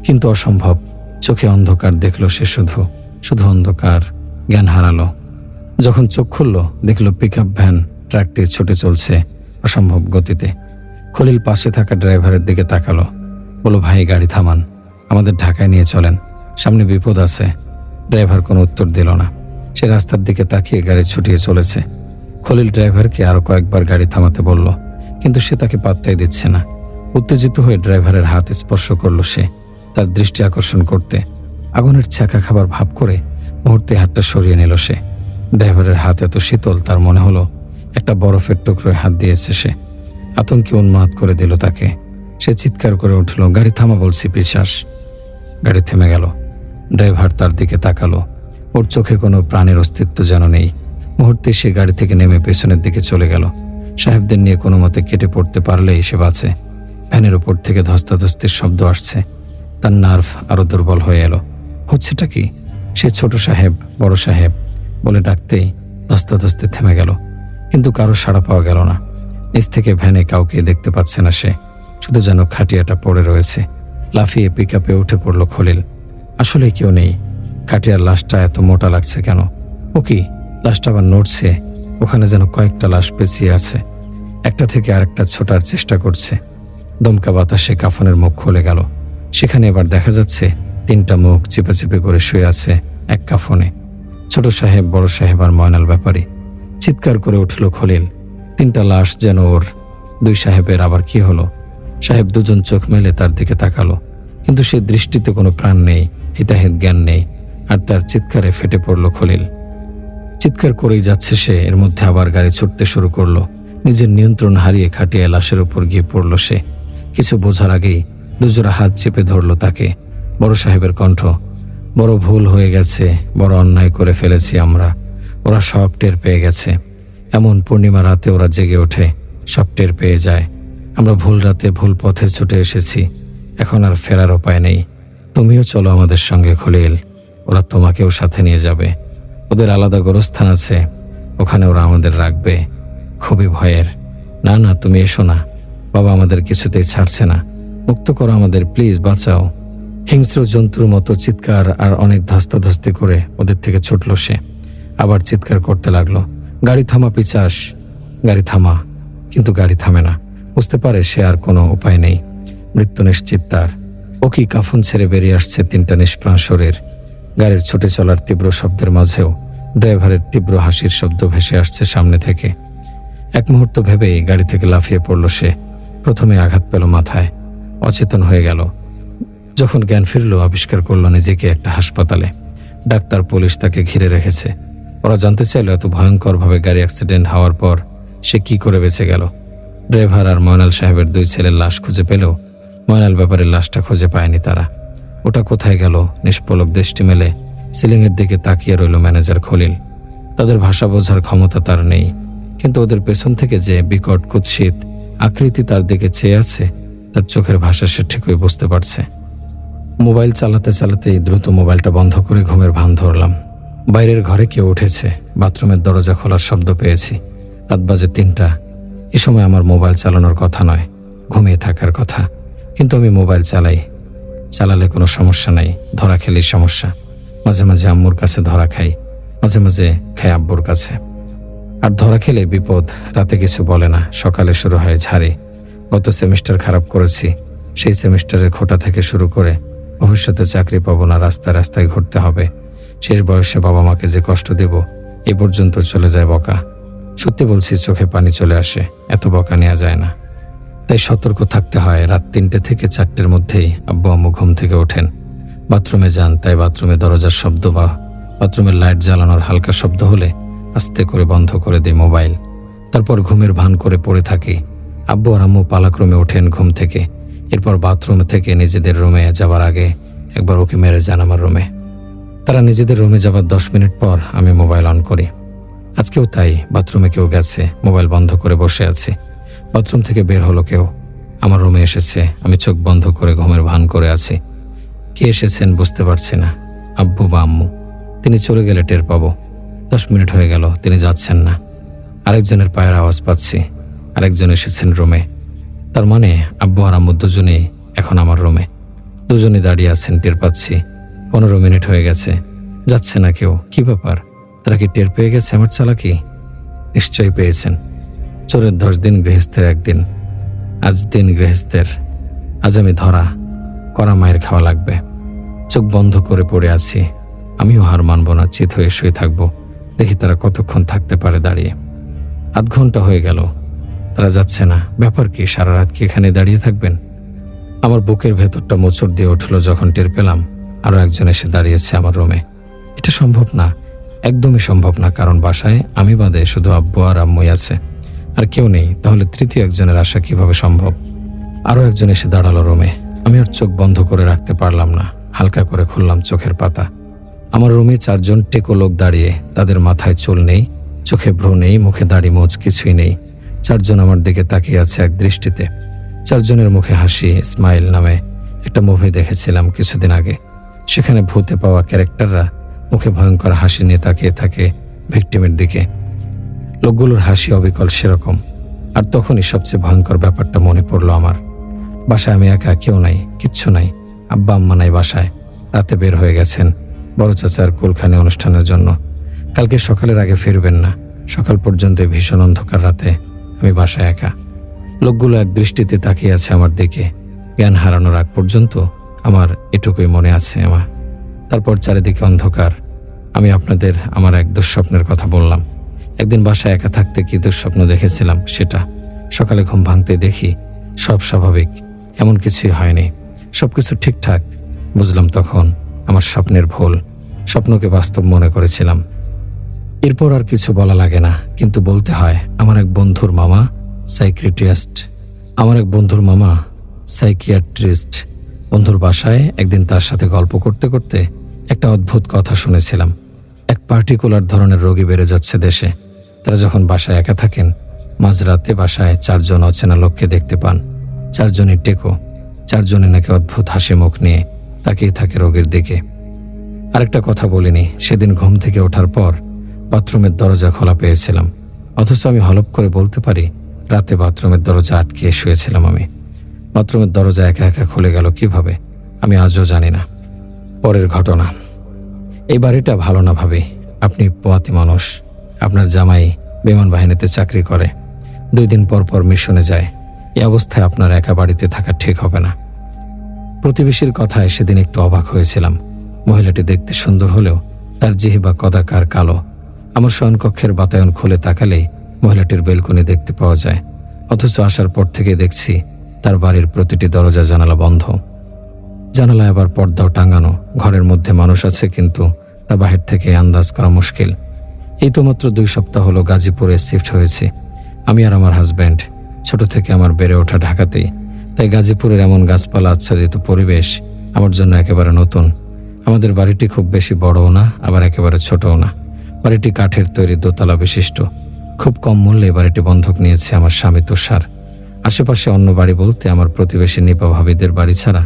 কিন্তু অসম্ভব, চোখে অন্ধকার দেখল সে শুধু, শুধু অন্ধকার। জ্ঞান হারালো। যখন চোখ খুলল, দেখল পিকআপ ভ্যান ট্রাকটি ছুটে চলছে অসম্ভব গতিতে। খলিল পাশে থাকা ড্রাইভারের দিকে তাকালো, বলল, ভাই গাড়ি থামান, আমাদের ঢাকায় নিয়ে চলেন, সামনে বিপদ আছে। ড্রাইভার কোনো উত্তর দিল না। সে রাস্তার দিকে তাকিয়ে গাড়ি ছুটিয়ে চলেছে। খলিল ড্রাইভারকে আরো কয়েকবার গাড়ি থামাতে বলল, কিন্তু সে তাকে পাত্তাই দিচ্ছে না। উত্তেজিত হয়ে ড্রাইভারের হাত স্পর্শ করল সে, তার দৃষ্টি আকর্ষণ করতে। আগুনের ছ্যাঁকা খাবার ভাব করে মুহূর্তে হাতটা সরিয়ে নিল সে। ড্রাইভারের হাত এত শীতল, তার মনে হলো একটা বরফের টুকরোয় হাত দিয়েছে সে। আতঙ্কে উন্মাদ করে দিল তাকে। সে চিৎকার করে উঠল, গাড়ি থামা বলছি, পিশাচ। গাড়ি থেমে গেল। ড্রাইভার তার দিকে তাকালো। ওর চোখে কোনো প্রাণের অস্তিত্ব যেন নেই। মুহূর্তে সে গাড়ি থেকে নেমে পেছনের দিকে চলে গেল। সাহেবদের নিয়ে কোনো মতে কেটে পড়তে পারলেই সে বাঁচে। ভ্যানের উপর থেকে ধস্তাধস্তির শব্দ আসছে। তার নার্ভ আরো দুর্বল হয়ে এলো। হচ্ছেটা কি? সে ছোট সাহেব, বড় সাহেব বলে ডাকতেই ধস্তাধস্তি থেমে গেল, কিন্তু কারো সাড়া পাওয়া গেল না। নিচ থেকে ভ্যানে কাউকে দেখতে পাচ্ছে না সে, শুধু যেন খাটিয়াটা পড়ে রয়েছে। লাফিয়ে পিকআপে উঠে পড়ল খলিল। আসলে কেউ নেই। খাটিয়ার লাশটা এত মোটা লাগছে কেন? ও কি, লাশটা আবার নড়ছে। ওখানে যেন কয়েকটা লাশ পেঁচিয়ে আছে, একটা থেকে আরেকটা ছোটার চেষ্টা করছে। দমকা বাতাসে কাফনের মুখ খুলে গেল। সেখানে এবার দেখা যাচ্ছে 3টা মুখ চিপে করে শুয়ে আছে এক কাফনে। ছোট সাহেব, বড় সাহেব আর ময়নাল ব্যাপারী। চিৎকার করে উঠল খলিল। 3টা লাশ যেন ওর। 2 সাহেবের আবার কি হলো? সাহেব দুজন চোখ মেলে তার দিকে তাকালো, কিন্তু সে দৃষ্টিতে কোনো প্রাণ নেই, হিতাহিত জ্ঞান নেই। আর তার চিৎকারে ফেটে পড়ল খলিল। চিৎকার করেই যাচ্ছে সে, এর মধ্যে আবার গাড়ি ছুটতে শুরু করলো। নিজের নিয়ন্ত্রণ হারিয়ে খাটিয়ে লাশের উপর গিয়ে পড়ল সে। কিছু বোঝার আগেই 2 জোড়া হাত চেপে ধরল তাকে। বড় সাহেবের কণ্ঠ, বড় ভুল হয়ে গেছে, বড় অন্যায় করে ফেলেছি আমরা। ওরা সব টের পেয়ে গেছে। এমন পূর্ণিমা রাতে ওরা জেগে ওঠে, সব টের পেয়ে যায়। আমরা ভুল রাতে ভুল পথে ছুটে এসেছি, এখন আর ফেরার উপায় নেই। তুমিও চলো আমাদের সঙ্গে খলিল, ওরা তোমাকেও সাথে নিয়ে যাবে। ওদের আলাদা গোরস্থান আছে, ওখানে ওরা আমাদের রাখবে। খুবই ভয়ের। না না, তুমি এসো না, বাবা আমাদের কিছুতেই ছাড়ছে না, মুক্ত করো আমাদের, প্লিজ বাঁচাও। হিংস্র জন্তুর মতো চিৎকার আর অনেক ধস্তাধস্তি করে ওদের থেকে ছুটল সে। আবার চিৎকার করতে লাগলো, গাড়ি থামা পিশাচ, গাড়ি থামা। কিন্তু গাড়ি থামে না। বুঝতে পারে সে আর কোনো উপায় নেই। মৃত্যু নিশ্চিত তার। ও কি কাফন ছেড়ে বেরিয়ে আসছে 3টা নিষ্প্রাণ শরীর। গাড়ির ছুটে চলার তীব্র শব্দের মাঝেও ড্রাইভারের তীব্র হাসির শব্দ ভেসে আসছে সামনে থেকে। এক মুহূর্ত ভেবেই গাড়ি থেকে লাফিয়ে পড়ল সে। প্রথমে আঘাত পেল মাথায়, অচেতন হয়ে গেল। যখন জ্ঞান ফিরল, আবিষ্কার করলো নিজেকে একটা হাসপাতালে। ডাক্তার, পুলিশ তাকে ঘিরে রেখেছে। ওরা জানতে চাইল এত ভয়ঙ্করভাবে গাড়ি অ্যাক্সিডেন্ট হওয়ার পর সে কি করে বেঁচে গেল। ড্রাইভার আর ময়নাল সাহেবের 2 ছেলের লাশ খুঁজে পেলেও ময়নাল ব্যাপারের লাশটা খুঁজে পায়নি তারা। ওটা কোথায় গেল? নিষ্পলক দৃষ্টি মেলে সিলিংয়ের দিকে তাকিয়ে রইল ম্যানেজার খলিল। তাদের ভাষা বোঝার ক্ষমতা তার নেই, কিন্তু ওদের পেছন থেকে যে বিকট কুৎসিত আকৃতি তার দিকে চেয়ে আছে, তার চোখের ভাষা সে ঠিকই বুঝতে পারছে। মোবাইল চালাতে চালাতেই দ্রুত মোবাইলটা বন্ধ করে ঘুমের ভান ধরলাম। বাইরের ঘরে কেউ উঠেছে। বাথরুমের দরজা খোলার শব্দ পেয়েছি। রাত বাজে 3টা। এ সময় আমার মোবাইল চালানোর কথা নয়, ঘুমিয়ে থাকার কথা। কিন্তু আমি মোবাইল চালালে কোনো সমস্যা নাই, ধরা খেলেই সমস্যা। মাঝে মাঝে আম্মুর কাছে ধরা খাই, মাঝে মাঝে খাই আব্বুর কাছে। আর ধরা খেলে বিপদ। রাতে কিছু বলে না, সকালে শুরু হয় ঝাড়ি। গত সেমিস্টার খারাপ করেছি, সেই সেমিস্টারের খোটা থেকে শুরু করে ভবিষ্যতে চাকরি পাবো না, রাস্তায় রাস্তায় ঘুরতে হবে। শেষ বয়সে বাবা মাকে যে কষ্ট দেব এ পর্যন্ত চলে যায় বকা। সত্যি বলছি, চোখে পানি চলে আসে, এত বকা নেওয়া যায় না। তাই সতর্ক থাকতে হয়। রাত 3টে থেকে 4টের মধ্যেই আব্বু আম্মু ঘুম থেকে ওঠেন, বাথরুমে যান। তাই বাথরুমে দরজার শব্দ বা বাথরুমের লাইট জ্বালানোর হালকা শব্দ হলে আস্তে করে বন্ধ করে দিই মোবাইল। তারপর ঘুমের ভান করে পড়ে থাকি। আব্বু আর আম্মু পালাক্রমে ওঠেন ঘুম থেকে। এরপর বাথরুম থেকে নিজেদের রুমে যাবার আগে একবার ওকে মেরে যান আমার রুমে। তারা নিজেদের রুমে যাবার 10 মিনিট পর আমি মোবাইল অন করি। আজকেও তাই, বাথরুমে কেউ গেছে, মোবাইল বন্ধ করে বসে আছে। বাথরুম থেকে বের হলো কেউ, আমার রুমে এসেছে। আমি চোখ বন্ধ করে ঘুমের ভান করে আছি। কে এসেছেন বুঝতে পারছি না, আব্বু বা আম্মু। তিনি চলে গেলে টের পাবো। 10 মিনিট হয়ে গেল, তিনি যাচ্ছেন না। আরেকজনের পায়ের আওয়াজ পাচ্ছি, আরেকজন এসেছেন রুমে। তার মানে আব্বু আর আম্মু দুজনেই এখন আমার রুমে। দুজনে দাঁড়িয়ে আছেন, টের পাচ্ছি। 15 মিনিট হয়ে গেছে, যাচ্ছে না কেউ। কি ব্যাপার? তারা কি টের পেয়ে গেছে আমার চালাকি? নিশ্চয়ই পেয়েছেন। চোরের 10 দিন, গৃহস্থের 1 দিন। আজ দিন গৃহস্থের, আজ আমি ধরা, কড়া মায়ের খাওয়া লাগবে। চোখ বন্ধ করে পড়ে আছি। আমিও হার মানব না, চিত হয়ে শুয়ে থাকবো। দেখি তারা কতক্ষণ থাকতে পারে দাঁড়িয়ে। আধ ঘন্টা হয়ে গেল, তারা যাচ্ছে না। ব্যাপার কি, সারা রাত কি এখানে দাঁড়িয়ে থাকবেন? আমার বুকের ভেতরটা মোচড় দিয়ে উঠল যখন টের পেলাম আরও একজন এসে দাঁড়িয়েছে আমার রুমে। এটা সম্ভব না, একদমই সম্ভব না। কারণ বাসায় আমি বাদে শুধু আব্বু আর আম্মুই আছে, আর কেউ নেই। তাহলে তৃতীয় একজনের আসা কিভাবে সম্ভব? আরও একজন এসে দাঁড়ালো রুমে। আমি ওর চোখ বন্ধ করে রাখতে পারলাম না, হালকা করে খুললাম চোখের পাতা। আমার রুমে 4 জন টেকো লোক দাঁড়িয়ে। তাদের মাথায় চুল নেই, চোখে ভ্রু নেই, মুখে দাড়ি মোচ কিছুই নেই। 4 জন আমার দিকে তাকিয়ে আছে এক দৃষ্টিতে। 4 জনের মুখে হাসি। স্মাইল নামে একটা মুভি দেখেছিলাম কিছুদিন আগে। সেখানে ভূতে পাওয়া ক্যারেক্টাররা মুখে ভয়ঙ্কর হাসি নিয়ে তাকিয়ে থাকে ভিকটিমের দিকে। লোকগুলোর হাসি অবিকল সেরকম। আর তখনই সবচেয়ে ভয়ঙ্কর ব্যাপারটা মনে পড়লো আমার। বাসায় আমি একা, কেউ নাই, কিচ্ছু নাই। আব্বা আম্মা নাই বাসায়, রাতে বের হয়ে গেছেন বড় চাচার কুলখানি অনুষ্ঠানের জন্য। কালকে সকালের আগে ফিরবেন না। সকাল পর্যন্ত এই ভীষণ অন্ধকার রাতে আমি বাসায় একা। লোকগুলো এক দৃষ্টিতে তাকিয়ে আছে আমার দিকে। জ্ঞান হারানোর আগ পর্যন্ত আমার এটুকুই মনে আছে আমার। তারপর চারিদিকে অন্ধকার। আমি আপনাদের আমার এক দুঃস্বপ্নের কথা বললাম। একদিন বাসায় একা থাকতে কি দুঃস্বপ্ন দেখেছিলাম সেটা। সকালে ঘুম ভাঙতে দেখি সব স্বাভাবিক, এমন কিছুই হয়নি, সবকিছু ঠিকঠাক। বুঝলাম তখন আমার স্বপ্নের ভুল, স্বপ্নকে বাস্তব মনে করেছিলাম। এরপর আর কিছু বলা লাগে না, কিন্তু বলতে হয় আমার এক বন্ধুর মামা সাইকিয়াট্রিস্ট। বন্ধুর বাসায় একদিন তার সাথে গল্প করতে করতে একটা অদ্ভুত কথা শুনেছিলাম। এক পার্টিকুলার ধরনের রোগী বেড়ে যাচ্ছে দেশে। তারা যখন বাসায় একা থাকেন, মাঝরাতে বাসায় 4 জন অচেনা লোককে দেখতে পান। 4 জনই টেকো। 4 জনে নাকি অদ্ভুত হাসি মুখ নিয়ে তাকিয়ে থাকে রোগীর দিকে। আরেকটা কথা বলিনি, সেদিন ঘুম থেকে ওঠার পর বাথরুমের দরজা খোলা পেয়েছিলাম। অথচ আমি হলপ করে বলতে পারি রাতে বাথরুমের দরজা আটকে শুয়েছিলাম আমি। বাথরুমের দরজা একা একা খুলে গেল কিভাবে আমি আজও জানি না। পরের ঘটনা। এই বাড়িটা ভালো না ভাবি। আপনি পোয়াতি মানুষ, আপনার জামাই বিমান বাহিনীতে চাকরি করে, 2 দিন পর পর মিশনে যায়। এই অবস্থায় আপনার একা বাড়িতে থাকা ঠিক হবে না। প্রতিবেশীর কথায় সেদিন একটু অবাক হয়েছিলাম। মহিলাটি দেখতে সুন্দর হলেও তার জিহ্বা কদাকার কালো। আমার শয়নকক্ষের বাতায়ন খুলে তাকালেই মহিলাটির বেলকনি দেখতে পাওয়া যায়। অথচ আসার পর থেকে দেখছি তার বাড়ির প্রতিটি দরজা জানালা বন্ধ। জানালায় আবার পর্দাও টাঙানো। ঘরের মধ্যে মানুষ আছে, কিন্তু তা বাহির থেকে আন্দাজ করা মুশকিল। এই তো মাত্র 2 সপ্তাহ হলো গাজীপুরে শিফট হয়েছি আমি আর আমার হাজব্যান্ড। ছোট থেকে আমার বেড়ে ওঠা ঢাকাতেই, তাই গাজীপুরের এমন গাছপালা আচ্ছাদিত পরিবেশ আমার জন্য একেবারে নতুন। আমাদের বাড়িটি খুব বেশি বড়ও না, আবার একেবারে ছোটও না। বাড়িটি কাঠের তৈরি, দোতলা বিশিষ্ট। খুব কম মূল্যে বাড়িটি বন্ধক নিয়েছে আমার স্বামী তুষার। আশেপাশে অন্য বাড়ি বলতে আমার প্রতিবেশী নিপা ভাবিদের বাড়ি ছাড়া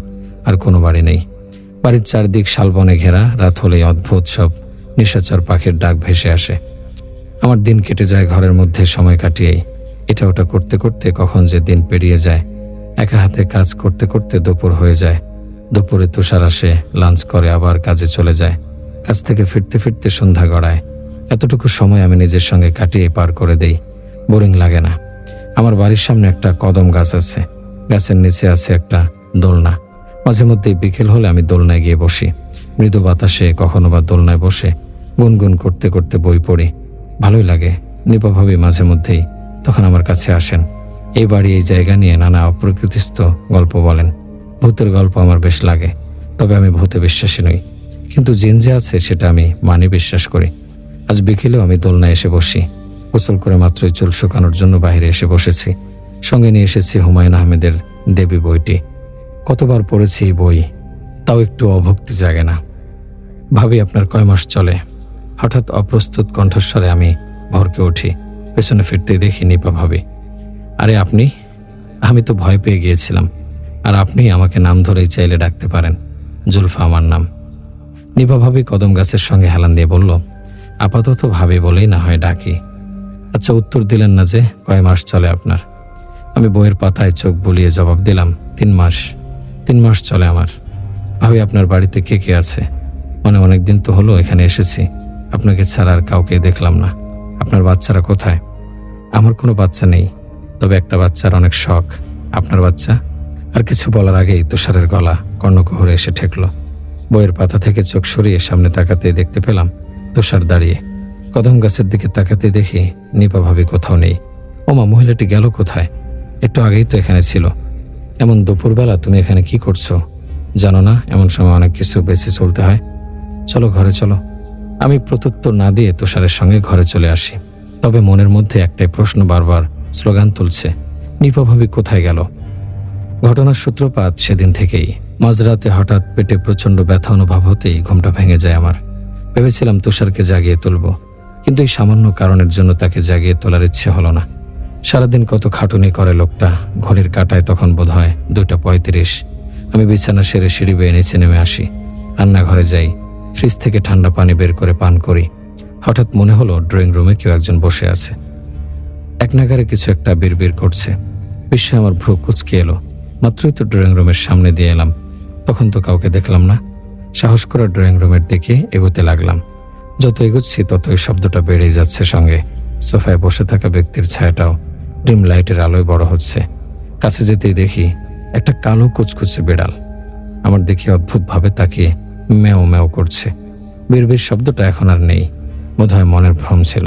আর কোনো বাড়ি নেই। বাড়ির চারদিক শালবনে ঘেরা। রাত হলেই অদ্ভুত সব নিশাচর পাখির ডাক ভেসে আসে। আমার দিন কেটে যায় ঘরের মধ্যে সময় কাটিয়েই। এটা ওটা করতে করতে কখন যে দিন পেরিয়ে যায়। একা হাতে কাজ করতে করতে দুপুর হয়ে যায়। দুপুরে তুষার আসে, লাঞ্চ করে আবার কাজে চলে যায়। কাজ থেকে ফিরতে ফিরতে সন্ধ্যা গড়ায়। এতটুকু সময় আমি নিজের সঙ্গে কাটিয়ে পার করে দেই, বোরিং লাগে না। আমার বাড়ির সামনে একটা কদম গাছ আছে, গাছের নিচে আছে একটা দোলনা। মাঝে মধ্যেই বিকেল হলে আমি দোলনায় গিয়ে বসি। মৃদু বাতাসে কখনো বা দোলনায় বসে গুনগুন করতে করতে বই পড়ি। ভালোই লাগে। নিপা ভাবি মাঝে মধ্যেই তখন আমার কাছে আসেন। এই বাড়ি এই জায়গা নিয়ে নানা অপ্রকৃতিস্থ গল্প বলেন। ভূতের গল্প আমার বেশ লাগে, তবে আমি ভূতে বিশ্বাসী নই। কিন্তু জিন যে আছে সেটা আমি বিশ্বাস করি। আজ বিকেলেও আমি দোলনায় এসে বসি। গোসল করে মাত্রই চুল শুকানোর জন্য বাইরে এসে বসেছি। সঙ্গে নিয়ে এসেছি হুমায়ুন আহমেদের দেবী বইটি। কতবার পড়েছি এই বই, তাও একটু অভক্তি জাগে না। ভাবি, আপনার কয় মাস চলে? হঠাৎ অপ্রস্তুত কণ্ঠস্বরে আমি ভরকে উঠি। পেছনে ফিরতেই দেখি নিপা ভাবি। আরে আপনি? আমি তো ভয় পেয়ে গিয়েছিলাম। আর আপনি আমাকে নাম ধরেই চাইলে ডাকতে পারেন। জুলফা আমার নাম। নিপা ভাবি কদম গাছের সঙ্গে হেলান দিয়ে বলল, আপাতত ভাবি বলেই না হয় ডাকি। আচ্ছা, উত্তর দিলেন না যে কয় মাস চলে আপনার? আমি বইয়ের পাতায় চোখ বুলিয়ে জবাব দিলাম, 3 মাস। 3 মাস চলে আমার। ভাবি, আপনার বাড়িতে কে কে আছে? মানে অনেকদিন তো হলো এখানে এসেছি, আপনাকে ছাড়া আর কাউকে দেখলাম না। আপনার বাচ্চারা কোথায়? আমার কোনো বাচ্চা নেই, তবে একটা বাচ্চার অনেক শখ। আপনার বাচ্চা? আর কিছু বলার আগেই তুষারের গলা কর্ণকুহরে এসে ঠেকল। বইয়ের পাতা থেকে চোখ সরিয়ে সামনে তাকাতেই দেখতে পেলাম তুষার দাঁড়িয়ে। কদম গাছের দিকে তাকাতে দেখি নিপা ভাবি কোথাও নেই। ওমা, মহিলাটি গেল কোথায়? একটু আগেই তো এখানে ছিল। এমন দুপুরবেলা তুমি এখানে কি করছো? জানো না এমন সময় অনেক কিছু বেঁচে চলতে হয়? চলো ঘরে চলো। আমি প্রত্যুত্তর না দিয়ে তুষারের সঙ্গে ঘরে চলে আসি। তবে মনের মধ্যে একটাই প্রশ্ন বারবার স্লোগান তুলছে, নিপা ভাবি কোথায় গেল? ঘটনার সূত্রপাত সেদিন থেকেই। মাঝরাতে হঠাৎ পেটে প্রচণ্ড ব্যথা অনুভব হতেই ঘুমটা ভেঙে যায় আমার। ভেবেছিলাম তুষারকে জাগিয়ে তুলব, কিন্তু এই সামান্য কারণের জন্য তাকে জাগিয়ে তোলার ইচ্ছে হলো না। সারাদিন কত খাটুনি করে লোকটা। ঘড়ির কাঁটায় তখন বোধ হয় 2:35। আমি বিছানা সেরে সিঁড়ি বেয়ে নিচে নেমে আসি। রান্নাঘরে যাই, ফ্রিজ থেকে ঠান্ডা পানি বের করে পান করি। হঠাৎ মনে হলো ড্রয়িং রুমে কেউ একজন বসে আছে। এক নাগারে কিছু একটা বিড়বিড় করছে। বিস্ময়ে আমার ভ্রু কুঁচকে এলো। মাত্রই তো ড্রয়িং রুমের সামনে দিয়ে এলাম, তখন তো কাউকে দেখলাম না। সাহস করে ড্রয়িং রুমের দিকে এগোতে লাগলাম। যত এগোচ্ছি ততই শব্দটা বেড়েই যাচ্ছে। সঙ্গে সোফায় বসে থাকা ব্যক্তির ছায়াটাও ডিম লাইটের আলোয় বড় হচ্ছে। কাছে যেতেই দেখি একটা কালো কুচকুচে বিড়াল আমার দিকে অদ্ভুতভাবে তাকিয়ে ম্যাও ম্যাও করছে। বিড়বিড় শব্দটা এখন আর নেই, বোধহয় মনের ভ্রম ছিল।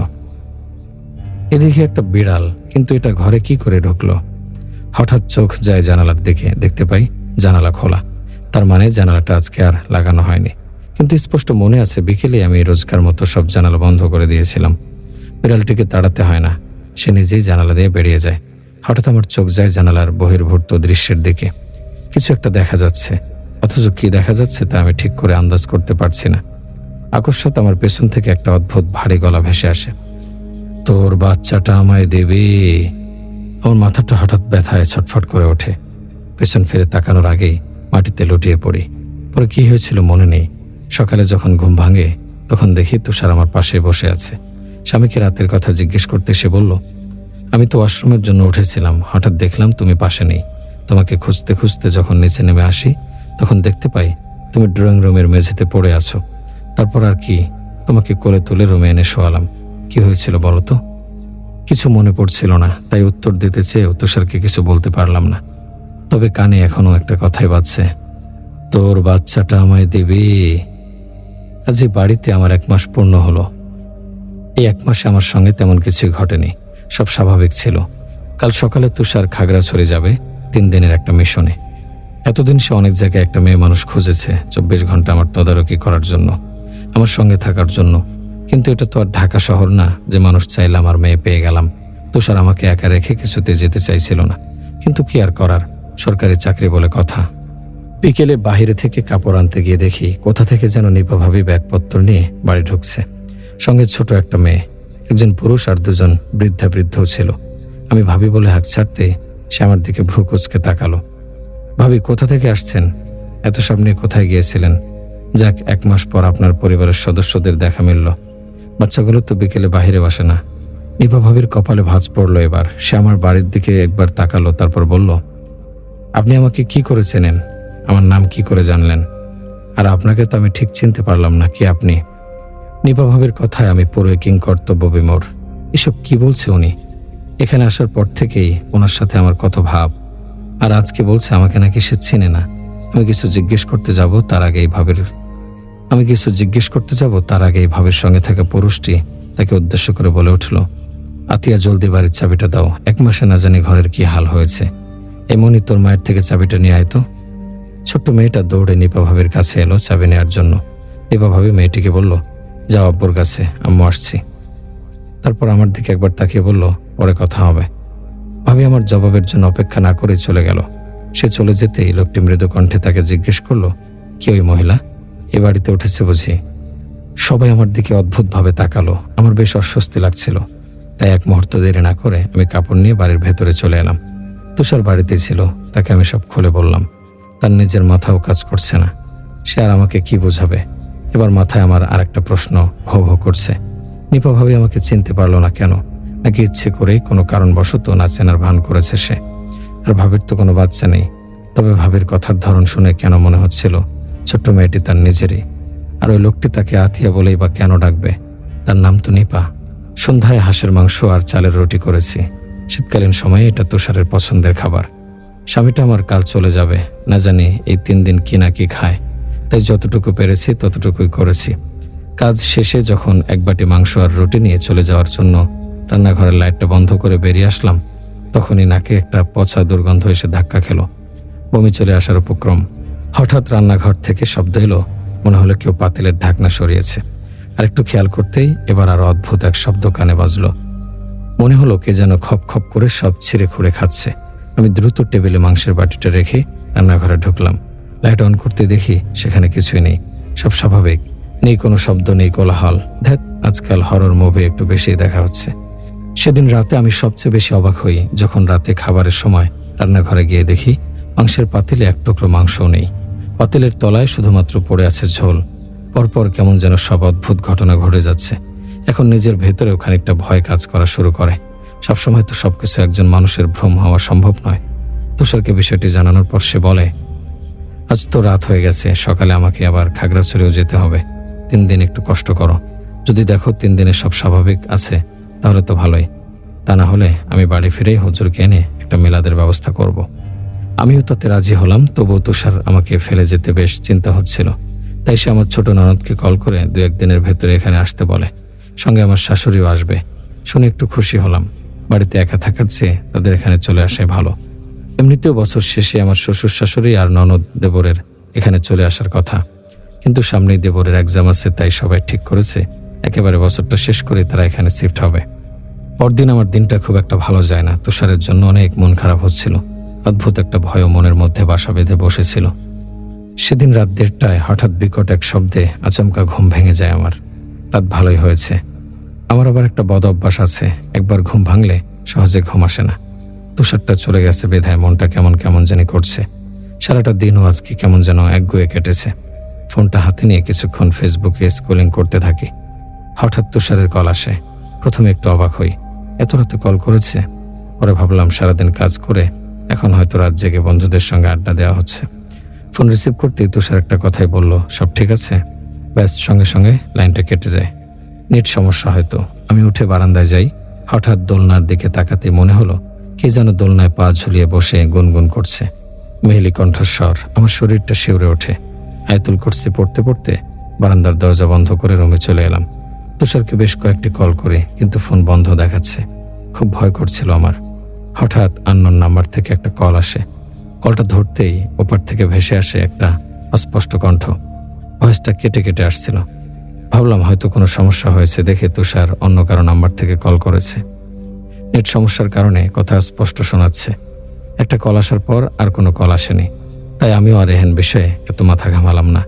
এদিকে একটা বিড়াল, কিন্তু এটা ঘরে কি করে ঢুকলো? হঠাৎ চোখ যায় জানালার দিকে, দেখতে পাই জানালা খোলা। তার মানে জানালাটা আজকে আর লাগানো হয়নি। কিন্তু স্পষ্ট মনে আছে বিকেলে আমি রোজকার মতো সব জানালা বন্ধ করে দিয়েছিলাম। বিড়ালটিকে তাড়াতে হয় না, সে নিজেই জানালা দিয়ে বেরিয়ে যায়। হঠাৎ আমার চোখ যায় জানালার বহির্ভূত দৃশ্যের দিকে। কিছু একটা দেখা যাচ্ছে, অথচ কি দেখা যাচ্ছে তা আমি ঠিক করে আন্দাজ করতে পারছি না। আকস্মাৎ আমার পেছন থেকে একটা অদ্ভুত ভারী গলা ভেসে আসে, তোর বাচ্চাটা আমায় দেবে। আমার মাথাটা হঠাৎ ব্যথায় ছটফট করে ওঠে। পেছন ফিরে তাকানোর আগেই মাটিতে লুটিয়ে পড়ি। পরে কি হয়েছিল মনে নেই। সকালে যখন ঘুম ভাঙে তখন দেখি তুষার আমার পাশে বসে আছে। স্বামীকে রাতের কথা জিজ্ঞেস করতে সে বলল, আমি তো ওয়াশরুমের জন্য উঠেছিলাম, হঠাৎ দেখলাম তুমি পাশে নেই। তোমাকে খুঁজতে খুঁজতে যখন নিচে নেমে আসি তখন দেখতে পাই তুমি ড্রয়িং রুমের মেঝেতে পড়ে আছো। তারপর আর কি, তোমাকে কোলে তুলে রুমে এনে শোয়ালাম। কি হয়েছিল বলো তো? কিছু মনে পড়ছিল না, তাই উত্তর দিতে চেয়েও তুষারকে কিছু বলতে পারলাম না। তবে কানে এখনো একটা কথাই বাজছে, তোর বাচ্চাটা আমায় দেবে। আজ এই বাড়িতে আমার 1 মাস পূর্ণ হলো। এই 1 মাসে আমার সঙ্গে তেমন কিছুই ঘটেনি, সব স্বাভাবিক ছিল। কাল সকালে তুষার খাগড়াছড়ি যাবে 3 দিনের একটা মিশনে। এতদিন সে অনেক জায়গায় একটা মেয়ে মানুষ খুঁজেছে 24 ঘন্টা আমার তদারকি করার জন্য, আমার সঙ্গে থাকার জন্য। কিন্তু এটা তো আর ঢাকা শহর না যে মানুষ চাইলে আমার মেয়ে পেয়ে গেলাম। তুষার আমাকে একা রেখে কিছুতে যেতে চাইছিল না, কিন্তু কি আর করার, সরকারি চাকরি বলে কথা। বিকেলে বাহিরে থেকে কাপড় আনতে গিয়ে দেখি কোথা থেকে যেন নিপা ভাবি ব্যাগপত্র নিয়ে বাড়ি ঢুকছে। সঙ্গে ছোট একটা মেয়ে, একজন পুরুষ আর 2জন বৃদ্ধও ছিল। আমি ভাবি বলে হাত ছাড়তে সে আমার দিকে ভ্রু কুঁচকে তাকালো। ভাবি, কোথা থেকে আসছেন? এত সব নিয়ে কোথায় গিয়েছিলেন? যাক, 1 মাস পর আপনার পরিবারের সদস্যদের দেখা মিলল। বাচ্চাগুলো তো বিকেলে বাহিরে আসে না। নিপা ভাবির কপালে ভাঁজ পড়ল এবার। সে আমার বাড়ির দিকে একবার তাকালো, তারপর বলল, আপনি আমাকে কি করে চেনেন? আমার নাম কি করে জানলেন? আর আপনাকে তো আমি ঠিক চিনতে পারলাম না, কি আপনি? নিপা ভাবির কথায় আমি পুরোই কিংকর্তব্য বিমূঢ়। এসব কি বলছে উনি? এখানে আসার পর থেকেই ওনার সাথে আমার কত ভাব, আর আজকে বলছে আমাকে নাকি সে চেনে না। আমি কিছু জিজ্ঞেস করতে যাব তার আগেই ভাবির আমি কিছু জিজ্ঞেস করতে যাব তার আগেই ভাবির সঙ্গে থাকা পুরুষটি তাকে উদ্দেশ্য করে বলে উঠল, আতিয়া জলদি বাড়ির চাবিটা দাও, 1 মাসে না জানি ঘরের কি হাল হয়েছে। এমনই তোর মায়ের থেকে চাবিটা নিয়ে আয় তো। ছোট্ট মেয়েটা দৌড়ে নিপা ভাবির কাছে এলো চাবি নেওয়ার জন্য। নিপা ভাবি মেয়েটিকে বলল, যাও আব্বুর কাছে, আম্মু আসছি। তারপর আমার দিকে একবার তাকিয়ে বলল, পরে কথা হবে। ভাবি আমার জবাবের জন্য অপেক্ষা না করে চলে গেল। সে চলে যেতেই লোকটি মৃদু কণ্ঠে তাকে জিজ্ঞেস করলো, কি ওই মহিলা এ বাড়িতে উঠেছে বুঝি? সবাই আমার দিকে অদ্ভুতভাবে তাকালো। আমার বেশ অস্বস্তি লাগছিল। তাই এক মুহূর্ত দেরি না করে আমি কাপড় নিয়ে বাড়ির ভেতরে চলে এলাম। তুষার বাড়িতেই ছিল, তাকে আমি সব খুলে বললাম। তার নিজের মাথাও কাজ করছে না, সে আর আমাকে কি বোঝাবে। এবার মাথায় আমার আরেকটা প্রশ্ন ভো ভো করছে, নিপা ভাবি আমাকে চিনতে পারলো না কেন? নাকি ইচ্ছে করেই কোনো কারণবশত না চেনার ভান করেছে সে? আর ভাবির তো কোনো বাচ্চা নেই, তবে ভাবির কথার ধরন শুনে কেন মনে হচ্ছিল ছোট্ট মেয়েটি তার নিজেরই। আর ওই লোকটি তাকে আতিয়া বলেই বা কেন ডাকবে? তার নাম তো নিপা। সন্ধ্যায় হাঁসের মাংস আর চালের রুটি করেছি। শীতকালীন সময়ে এটা তুষারের পছন্দের খাবার। স্বামীটা আমার কাল চলে যাবে, না জানি এই 3 দিন কি না কি খায়। তাই যতটুকু পেরেছি ততটুকুই করেছি। কাজ শেষে যখন এক বাটি মাংস আর রুটি নিয়ে চলে যাওয়ার জন্য রান্নাঘরের লাইটটা বন্ধ করে বেরিয়ে আসলাম, তখনই নাকে একটা পচা দুর্গন্ধ এসে ধাক্কা খেলো। বমি চলে আসার উপক্রম। হঠাৎ রান্নাঘর থেকে শব্দ এলো, মনে হলো কেউ পাতিলের ঢাকনা সরিয়েছে। আর একটু খেয়াল করতেই এবার আরো অদ্ভুত এক শব্দ কানে বাজলো। মনে হলো কে যেন খপ খপ করে সব ছিঁড়ে খুঁড়ে খাচ্ছে। আমি দ্রুত টেবিলে মাংসের বাটিটা রেখে রান্নাঘরে ঢুকলাম। লাইট অন করতে দেখি সেখানে কিছুই নেই, সব স্বাভাবিক। নেই কোনো শব্দ, নেই কোলাহল। ধ্যাত, আজকাল হরর মুভি একটু বেশি দেখা হচ্ছে। সেদিন রাতে আমি সবচেয়ে বেশি অবাক হই যখন রাতে খাবারের সময় রান্নাঘরে গিয়ে দেখি মাংসের পাতিলে এক টুকরো মাংসও নেই। পাতিলের তলায় শুধুমাত্র পড়ে আছে ঝোল। পরপর কেমন যেন সব অদ্ভুত ঘটনা ঘটে যাচ্ছে। এখন নিজের ভেতরেও খানিকটা ভয় কাজ করা শুরু করে। সবসময় তো সবকিছু একজন মানুষের ভ্রম হওয়া সম্ভব নয়। তুষারকে বিষয়টি জানানোর পর সে বলে, আজ তো রাত হয়ে গেছে, সকালে আমাকে আবার খাগড়াছড়িও যেতে হবে। 3 দিন একটু কষ্ট করো। যদি দেখো 3 দিনে সব স্বাভাবিক আছে তাহলে তো ভালোই, তা না হলে আমি বাড়ি ফিরেই হুজুরকে এনে একটা মিলাদের ব্যবস্থা করব। আমিও তাতে রাজি হলাম। তবুও তুষার আমাকে ফেলে যেতে বেশ চিন্তা হচ্ছিল। তাই সে আমার ছোট ননদকে কল করে 2-1 দিনের ভেতরে এখানে আসতে বলে। সঙ্গে আমার শাশুড়িও আসবে। শুনে একটু খুশি হলাম। বাড়িতে একা থাকার চেয়ে তাদের এখানে চলে আসাই ভালো। এমনিতেও বছর শেষে আমার শ্বশুর শাশুড়ি আর ননদ দেবরের এখানে চলে আসার কথা, কিন্তু সামনেই দেবরের এক্সাম আছে, তাই সবাই ঠিক করেছে একেবারে বছরটা শেষ করে তারা এখানে শিফট হবে। পরদিন আমার দিনটা খুব একটা ভালো যায় না। তুষারের জন্য অনেক মন খারাপ হচ্ছিল। অদ্ভুত একটা ভয়ও মনের মধ্যে বাসা বেঁধে বসেছিল। সেদিন রাত 1:30টায় হঠাৎ বিকট এক শব্দে আচমকা ঘুম ভেঙে যায় আমার। রাত ভালোই হয়েছে। আমার আবার একটা বদ অভ্যাস আছে, একবার ঘুম ভাঙলে সহজে ঘুম আসে না। তুষারটা চলে গেছে বেধায় মনটা কেমন কেমন জানি করছে। সারাটা দিনও আজকে কেমন যেন একগুঁয়ে কেটেছে। ফোনটা হাতে নিয়ে কিছুক্ষণ ফেসবুকে স্ক্রলিং করতে থাকি। হঠাৎ তুষারের কল আসে। প্রথমে একটু অবাক হই, এত রাতে কল করেছে। পরে ভাবলাম সারাদিন কাজ করে এখন হয়তো রাত জেগে বন্ধুদের সঙ্গে আড্ডা দেওয়া হচ্ছে। ফোন রিসিভ করতেই তুষার একটা কথাই বলল, সব ঠিক আছে? ব্যাস, সঙ্গে সঙ্গে লাইনটা কেটে যায়। নেট সমস্যা হয়তো। আমি উঠে বারান্দায় যাই। হঠাৎ দোলনার দিকে তাকাতে মনে হলো কে যেন দোলনায় পা ঝুলিয়ে বসে গুনগুন করছে। মেহেলি কণ্ঠস্বর। আমার শরীরটা শিউরে ওঠে। আয়াতুল কুরসি পড়তে পড়তে বারান্দার দরজা বন্ধ করে রুমে চলে এলাম। তুষারকে বেশ কয়েকটি কল করে, কিন্তু ফোন বন্ধ দেখাচ্ছে। খুব ভয় করছিল আমার। হঠাৎ আননোন নাম্বার থেকে একটা কল আসে। কলটা ধরতেই ওপার থেকে ভেসে আসে একটা অস্পষ্ট কণ্ঠ। ভয়েসটা কেটে কেটে আসছিল। ভাবলাম হয়তো কোনো সমস্যা হয়েছে দেখে তুষার অন্য কারো নাম্বার থেকে কল করেছে। নেট সমস্যার কারণে কথা স্পষ্ট শোনাচ্ছে। একটা কল আসার পর আর কোনো কল আসেনি। তাই আমিও আর এহেন বিষয়ে এত মাথা ঘামালাম না।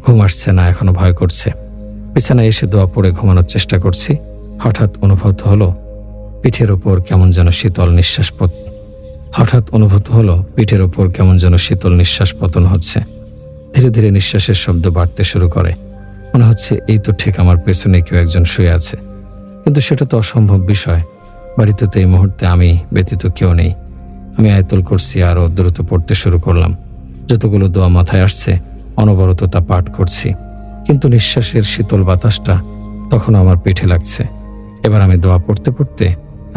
ঘুম আসছে না, এখনো ভয় করছে। বিছানায় এসে দোয়া পড়ে ঘুমানোর চেষ্টা করছি। হঠাৎ অনুভূত হলো পিঠের ওপর কেমন যেন শীতল নিঃশ্বাস পতন হচ্ছে। ধীরে ধীরে নিঃশ্বাসের শব্দ বাড়তে শুরু করে। মনে হচ্ছে এই তো ঠিক আমার পেছনে কেউ একজন শুয়ে আছে, কিন্তু সেটা তো অসম্ভব বিষয়। বাড়িতে তো এই মুহূর্তে আমি ব্যতীত কেউ নেই। আমি আয়াতুল কুরসি আরও দ্রুত পড়তে শুরু করলাম। যতগুলো দোয়া মাথায় আসছে অনবরত তা পাঠ করছি, কিন্তু নিঃশ্বাসের শীতল বাতাসটা তখনও আমার পিঠে লাগছে। এবার আমি দোয়া পড়তে পড়তে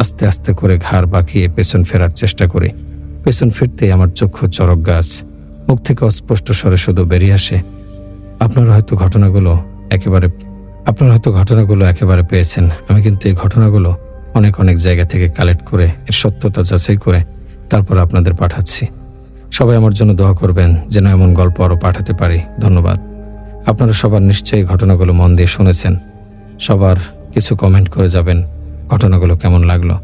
আস্তে আস্তে করে ঘাড় বাঁকিয়ে পেছন ফেরার চেষ্টা করি। পেছন ফিরতেই আমার চক্ষু চরক গাছ। মুখ থেকে অস্পষ্ট স্বরে শুধু বেরিয়ে আসে, আপনারা হয়তো ঘটনাগুলো একেবারে পেয়েছেন। আমি কিন্তু এই ঘটনাগুলো অনেক অনেক জায়গা থেকে কালেক্ট করে এর সত্যতা যাচাই করে তারপর আপনাদের পাঠাচ্ছি। সবাই আমার জন্য দোয়া করবেন যেন এমন গল্প আরও পাঠাতে পারি। ধন্যবাদ। আপনারা সবার নিশ্চয়ই ঘটনাগুলো মন দিয়ে শুনেছেন। সবার কিছু কমেন্ট করে যাবেন ঘটনাগুলো কেমন লাগলো।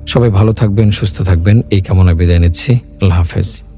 সবাই ভালো থাকবেন, সুস্থ থাকবেন, এই কামনায় বিদায় নিচ্ছি। আল্লাহ হাফেজ।